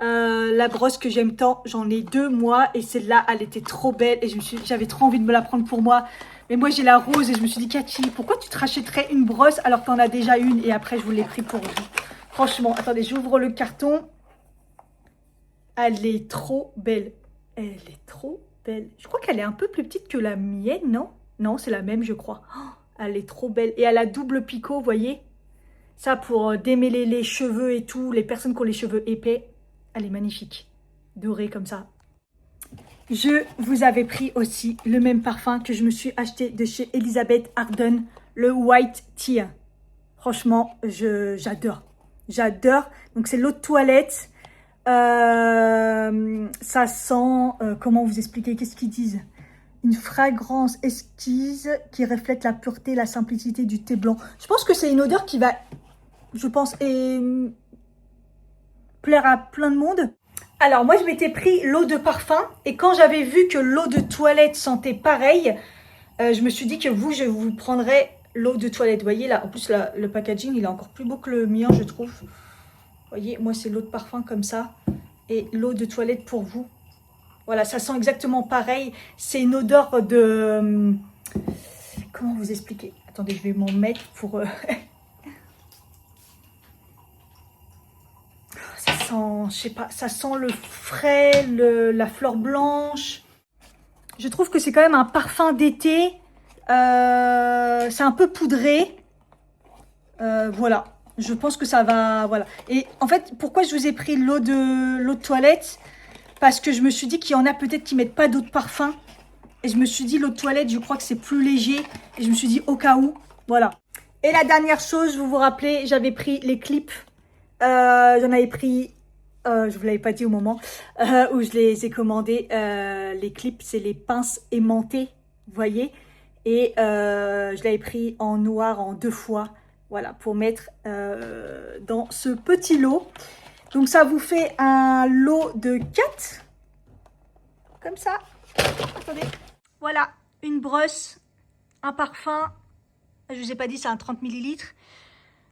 La brosse que j'aime tant, j'en ai 2 moi, et celle-là elle était trop belle et j'avais trop envie de me la prendre pour moi, mais moi j'ai la rose et je me suis dit, Cathy, pourquoi tu te rachèterais une brosse alors que tu en as déjà une? Et après je vous l'ai pris pour vous. Franchement, attendez, j'ouvre le carton. Elle est trop belle, elle est trop belle. Je crois qu'elle est un peu plus petite que la mienne, non? Non, c'est la même, je crois. Oh, elle est trop belle et elle a double picot, vous voyez, ça pour démêler les cheveux et tout, les personnes qui ont les cheveux épais. Elle est magnifique, dorée comme ça. Je vous avais pris aussi le même parfum que je me suis acheté de chez Elizabeth Arden, le White Tea. Franchement, j'adore. J'adore. Donc, c'est l'eau de toilette. Ça sent, comment vous expliquer, qu'est-ce qu'ils disent? Une fragrance exquise qui reflète la pureté, la simplicité du thé blanc. Je pense que c'est une odeur qui va, je pense, plaire à plein de monde. Alors moi je m'étais pris l'eau de parfum et quand j'avais vu que l'eau de toilette sentait pareil, je me suis dit que je vous prendrais l'eau de toilette. Vous voyez là, en plus le packaging il est encore plus beau que le mien je trouve. Vous voyez, moi c'est l'eau de parfum comme ça et l'eau de toilette pour vous. Voilà, ça sent exactement pareil. C'est une odeur de... comment vous expliquer? Attendez, je vais m'en mettre pour... Ça sent, je sais pas, ça sent le frais, la fleur blanche. Je trouve que c'est quand même un parfum d'été. C'est un peu poudré. Voilà, je pense que ça va, voilà. Et en fait, pourquoi je vous ai pris l'eau de toilette? Parce que je me suis dit qu'il y en a peut-être qui mettent pas d'eau de parfum. Et je me suis dit, l'eau de toilette, je crois que c'est plus léger. Et je me suis dit, au cas où, voilà. Et la dernière chose, vous vous rappelez, j'avais pris les clips. J'en avais pris, je vous l'avais pas dit au moment où je les ai commandés. Les clips, c'est les pinces aimantées, vous voyez. Et je l'avais pris en noir en 2 fois, voilà, pour mettre dans ce petit lot. Donc ça vous fait un lot de 4, comme ça. Attendez, voilà. une brosse, un parfum, je vous ai pas dit c'est un 30 ml,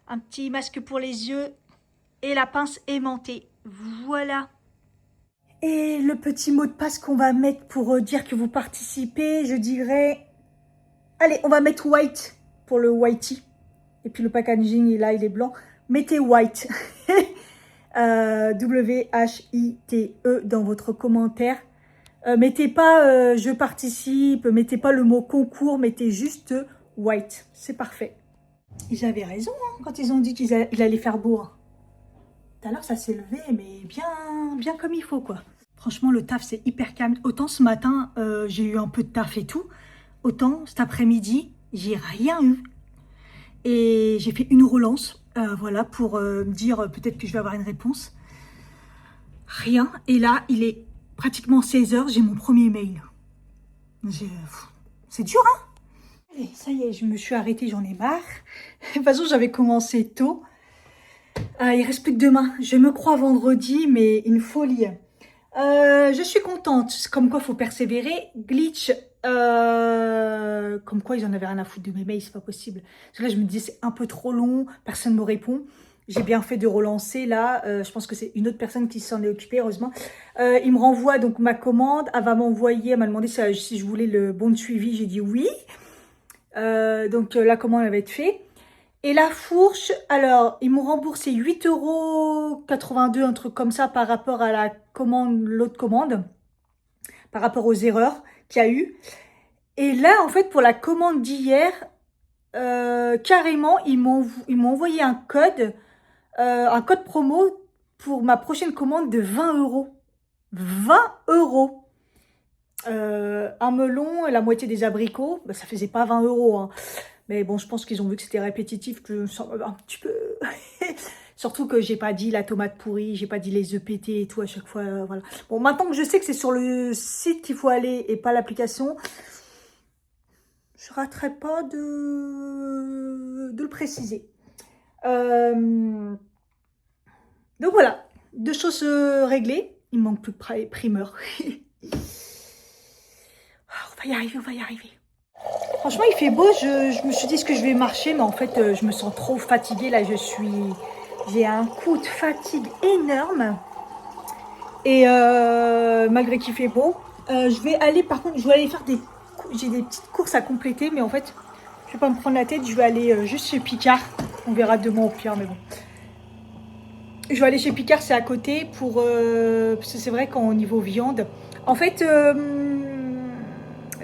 un petit masque pour les yeux et la pince aimantée. Voilà. Et le petit mot de passe qu'on va mettre pour dire que vous participez, je dirais... Allez, on va mettre white pour le whitey. Et puis le packaging, là, il est blanc. Mettez white. W-H-I-T-E dans votre commentaire. Mettez pas je participe, mettez pas le mot concours, mettez juste white. C'est parfait. Ils avaient raison hein, quand ils ont dit qu'il allait faire beau. Hein. Tout à l'heure, ça s'est levé, mais bien comme il faut, quoi. Franchement, le taf, c'est hyper calme. Autant ce matin, j'ai eu un peu de taf et tout. Autant cet après-midi, j'ai rien eu. Et j'ai fait une relance, voilà, pour me dire peut-être que je vais avoir une réponse. Rien. Et là, il est pratiquement 16 h, j'ai mon premier mail. C'est dur, hein? Allez, ça y est, je me suis arrêtée, j'en ai marre. De toute façon, j'avais commencé tôt. Il reste plus que demain. Je me crois vendredi, mais une folie. Je suis contente. Comme quoi, il faut persévérer. Glitch, comme quoi, ils en avaient rien à foutre de mes mails, c'est pas possible. Parce que là, je me disais, c'est un peu trop long, personne ne me répond. J'ai bien fait de relancer, là. Je pense que c'est une autre personne qui s'en est occupée, heureusement. Il me renvoie donc ma commande. Elle va m'envoyer, elle m'a demandé si je voulais le bon de suivi. J'ai dit oui. Donc, la commande va être faite. Et la fourche, alors, ils m'ont remboursé 8,82 €, un truc comme ça, par rapport à la commande, l'autre commande, par rapport aux erreurs qu'il y a eu. Et là, en fait, pour la commande d'hier, carrément, ils m'ont envoyé un code promo pour ma prochaine commande de 20 €. 20 €. Un melon et la moitié des abricots, bah, ça faisait pas 20 €, hein. Mais bon, je pense qu'ils ont vu que c'était répétitif, que un petit peu... Surtout que j'ai pas dit la tomate pourrie, j'ai pas dit les œufs pétés et tout à chaque fois, voilà. Bon, maintenant que je sais que c'est sur le site qu'il faut aller et pas l'application, je raterai pas de le préciser. Donc voilà, deux choses réglées. Il me manque plus de primeur. On va y arriver, on va y arriver. Franchement, il fait beau. Je me suis dit que je vais marcher, mais en fait, je me sens trop fatiguée. Là, j'ai un coup de fatigue énorme. Et malgré qu'il fait beau, je vais aller, par contre, faire j'ai des petites courses à compléter, mais en fait, je vais pas me prendre la tête. Je vais aller juste chez Picard. On verra demain au pire, mais bon. Je vais aller chez Picard, c'est à côté, parce que c'est vrai qu'au niveau viande, en fait,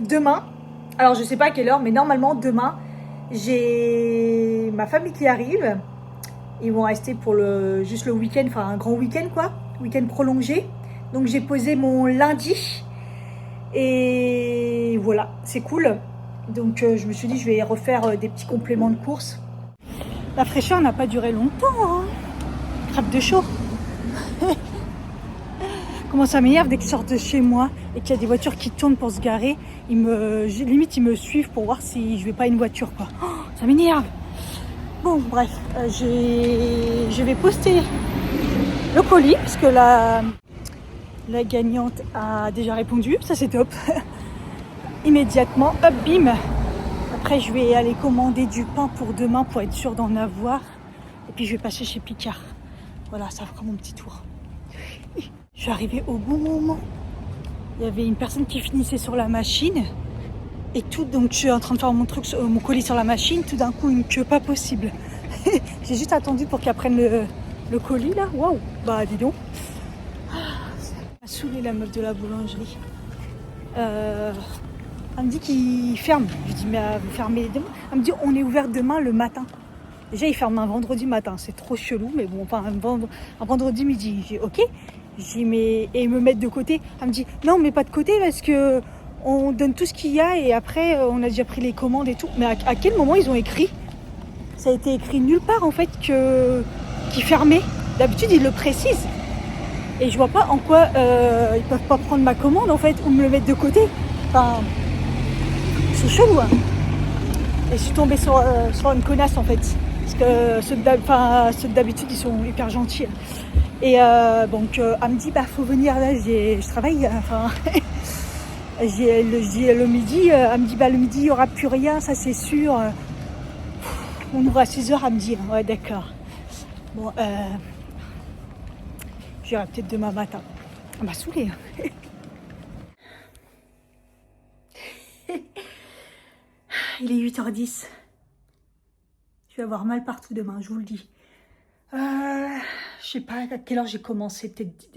demain, alors je sais pas à quelle heure, mais normalement demain, j'ai ma famille qui arrive. Ils vont rester pour juste le week-end, enfin un grand week-end quoi, week-end prolongé. Donc j'ai posé mon lundi et voilà, c'est cool. Donc je me suis dit je vais refaire des petits compléments de course. La fraîcheur n'a pas duré longtemps, hein. Crabe de chaud. Comment ça m'énerve dès qu'ils sortent de chez moi et qu'il y a des voitures qui tournent pour se garer. Limite, ils me suivent pour voir si je vais pas une voiture, quoi. Oh, ça m'énerve. Bon, bref, je vais poster le colis parce que la gagnante a déjà répondu. Ça, c'est top. Immédiatement, hop, bim. Après, je vais aller commander du pain pour demain pour être sûre d'en avoir. Et puis, je vais passer chez Picard. Voilà, ça fera mon petit tour. Je suis arrivée au bon moment. Il y avait une personne qui finissait sur la machine. Et tout, donc je suis en train de faire mon colis sur la machine. Tout d'un coup, une queue pas possible. J'ai juste attendu pour qu'elle prenne le colis là. Waouh, bah dis donc. Ça m'a saoulé la meuf de la boulangerie. Elle me dit qu'il ferme. Je dis mais vous fermez demain. Elle me dit on est ouvert demain le matin. Déjà il ferme un vendredi matin. C'est trop chelou, mais bon, enfin un vendredi midi. J'ai ok. J'ai mais et me mettre de côté. Elle me dit non mais pas de côté parce que on donne tout ce qu'il y a et après on a déjà pris les commandes et tout. Mais à quel moment ils ont écrit? Ça a été écrit nulle part en fait qu'ils fermaient. D'habitude ils le précisent. Et je vois pas en quoi ils peuvent pas prendre ma commande en fait ou me le mettre de côté. Enfin, c'est chelou. Hein. Et je suis tombée sur une connasse en fait. Parce que ceux d'habitude ils sont hyper gentils. Et donc elle me dit bah faut venir là, je travaille. Enfin Le midi, elle me dit, bah, le midi, il n'y aura plus rien, ça c'est sûr. On ouvre à 6h, elle me dit, ouais, d'accord. Bon, j'irai peut-être demain matin. Elle m'a saoulée. Il est 8h10. Je vais avoir mal partout demain, je vous le dis. Je sais pas à quelle heure j'ai commencé, peut-être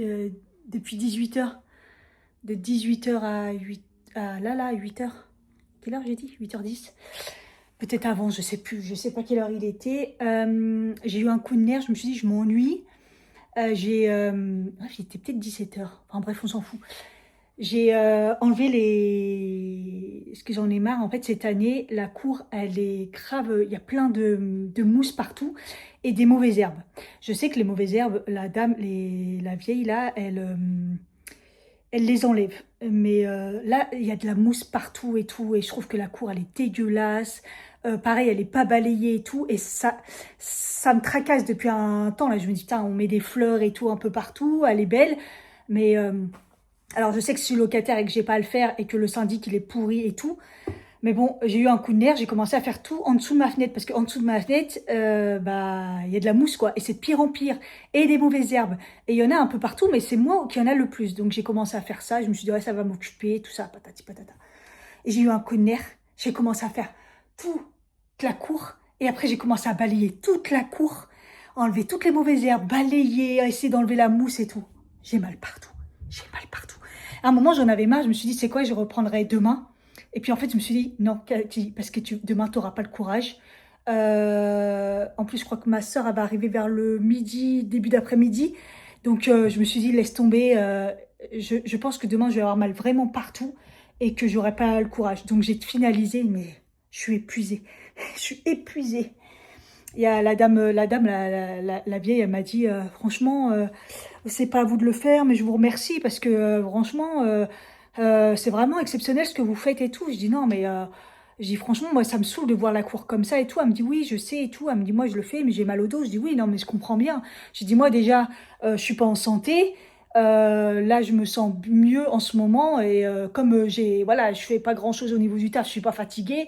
depuis 18h. De 18h à 8h. Quelle heure j'ai dit? 8h10. Peut-être avant, je sais plus, je sais pas quelle heure il était. J'ai eu un coup de nerf, je me suis dit, je m'ennuie. J'étais peut-être 17h. Enfin bref, on s'en fout. J'ai enlevé les... Parce que j'en ai marre, en fait, cette année, la cour, elle est grave... Il y a plein de mousse partout et des mauvaises herbes. Je sais que les mauvaises herbes, la dame, la vieille, là, elle les enlève. Mais là, il y a de la mousse partout et tout. Et je trouve que la cour, elle est dégueulasse. Pareil, elle n'est pas balayée et tout. Et ça me tracasse depuis un temps. Là, je me dis, putain, on met des fleurs et tout un peu partout. Elle est belle. Mais... alors, je sais que je suis locataire et que j'ai pas à le faire et que le syndic, il est pourri et tout. Mais bon, j'ai eu un coup de nerf, j'ai commencé à faire tout en dessous de ma fenêtre. Parce qu'en dessous de ma fenêtre, bah, il y a de la mousse, quoi. Et c'est de pire en pire. Et des mauvaises herbes. Et il y en a un peu partout, mais c'est moi qui en a le plus. Donc, j'ai commencé à faire ça. Je me suis dit, ouais, ça va m'occuper, tout ça, patati patata. Et j'ai eu un coup de nerf. J'ai commencé à faire toute la cour. Et après, j'ai commencé à balayer toute la cour. Enlever toutes les mauvaises herbes, balayer, essayer d'enlever la mousse et tout. J'ai mal partout. J'ai mal partout. À un moment, j'en avais marre. Je me suis dit, c'est quoi, je reprendrai demain. Et puis, en fait, je me suis dit, non, Cathy, parce que demain, tu n'auras pas le courage. En plus, je crois que ma soeur, elle va arriver vers le midi, début d'après-midi. Donc, je me suis dit, laisse tomber. Je pense que demain, je vais avoir mal vraiment partout et que j'aurai pas le courage. Donc, j'ai finalisé, mais je suis épuisée. Je suis épuisée. Il y a la vieille, elle m'a dit, franchement, c'est pas à vous de le faire, mais je vous remercie parce que franchement, c'est vraiment exceptionnel ce que vous faites et tout. Je dis non, mais je dis franchement, moi, ça me saoule de voir la cour comme ça et tout. Elle me dit oui, je sais et tout. Elle me dit moi, je le fais, mais j'ai mal au dos. Je dis oui, non, mais je comprends bien. Je dis moi, déjà, je suis pas en santé. Là, je me sens mieux en ce moment et comme voilà, je fais pas grand-chose au niveau du taf, je suis pas fatiguée.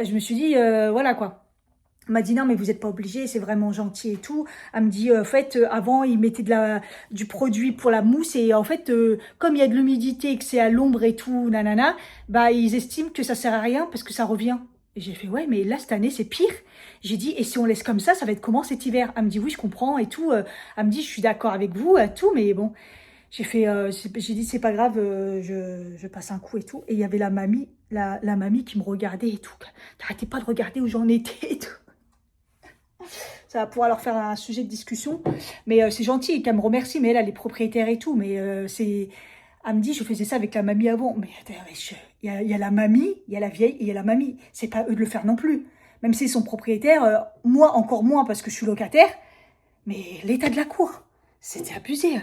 Je me suis dit, voilà quoi. Elle m'a dit non mais vous n'êtes pas obligé, c'est vraiment gentil et tout. Elle me dit en fait avant ils mettaient du produit pour la mousse et en fait comme il y a de l'humidité et que c'est à l'ombre et tout, nanana, bah ils estiment que ça sert à rien parce que ça revient. Et j'ai fait ouais mais là cette année c'est pire. J'ai dit et si on laisse comme ça va être comment cet hiver? Elle me dit oui je comprends et tout. Elle me dit je suis d'accord avec vous tout mais bon. J'ai fait, j'ai dit c'est pas grave, je passe un coup et tout. Et il y avait la mamie, la mamie qui me regardait et tout. T'arrêtais pas de regarder où j'en étais et tout. Ça va pouvoir leur faire un sujet de discussion. Mais c'est gentil qu'elle me remercie, mais elle est propriétaire et tout. Mais elle me dit, je faisais ça avec la mamie avant. Mais il y a la mamie, il y a la vieille et il y a la mamie. C'est pas eux de le faire non plus. Même s'ils sont propriétaires, moi encore moins parce que je suis locataire. Mais l'état de la cour, c'était abusé.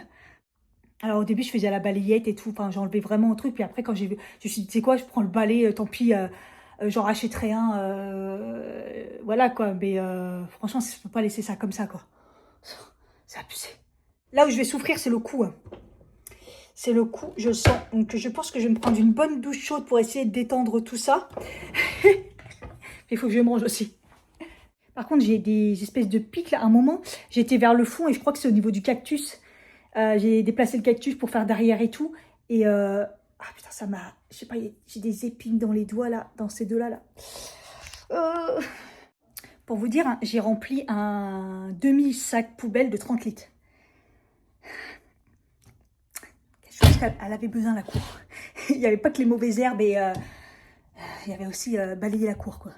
Alors au début, je faisais la balayette et tout. Enfin, j'enlevais vraiment un truc. Puis après, quand j'ai vu, je me suis dit, tu sais quoi, je prends le balai, tant pis. J'en rachèterai un, voilà quoi, mais franchement, je peux pas laisser ça comme ça quoi. C'est abusé. Là où je vais souffrir, c'est le cou. Hein. C'est le cou, je sens. Donc je pense que je vais me prendre une bonne douche chaude pour essayer de détendre tout ça. Il faut que je mange aussi. Par contre, j'ai des espèces de pics là. À un moment, j'étais vers le fond et je crois que c'est au niveau du cactus. J'ai déplacé le cactus pour faire derrière et tout. Et ah putain, ça m'a... Je sais pas, j'ai des épines dans les doigts là, dans ces deux-là. Là. Pour vous dire, hein, j'ai rempli un demi-sac poubelle de 30 litres. Je pense qu'elle avait besoin la cour. Il n'y avait pas que les mauvaises herbes et il y avait aussi balayer la cour quoi.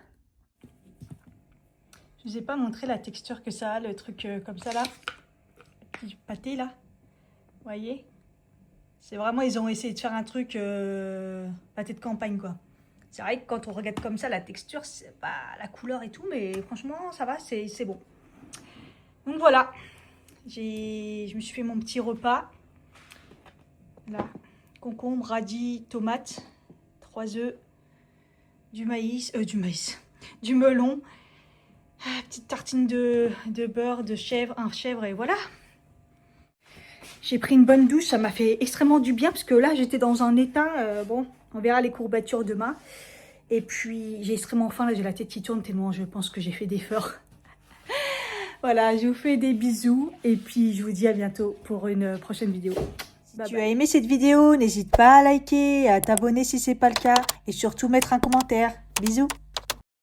Je vous ai pas montré la texture que ça a, le truc comme ça là. Le petit pâté là. Vous voyez? C'est vraiment, ils ont essayé de faire un truc pâté de campagne, quoi. C'est vrai que quand on regarde comme ça, la texture, c'est pas la couleur et tout, mais franchement, ça va, c'est bon. Donc voilà, je me suis fait mon petit repas. Là, concombre, radis, tomates, 3 œufs, du melon, petite tartine de beurre, de chèvre, un chèvre et voilà. J'ai pris une bonne douche, ça m'a fait extrêmement du bien parce que là j'étais dans un état, bon, On verra les courbatures demain. Et puis, j'ai extrêmement faim. Là, j'ai la tête qui tourne tellement je pense que j'ai fait d'efforts. Voilà, je vous fais des bisous. Et puis, je vous dis à bientôt pour une prochaine vidéo. Si tu as aimé cette vidéo, n'hésite pas à liker, à t'abonner si ce n'est pas le cas. Et surtout, mettre un commentaire. Bisous.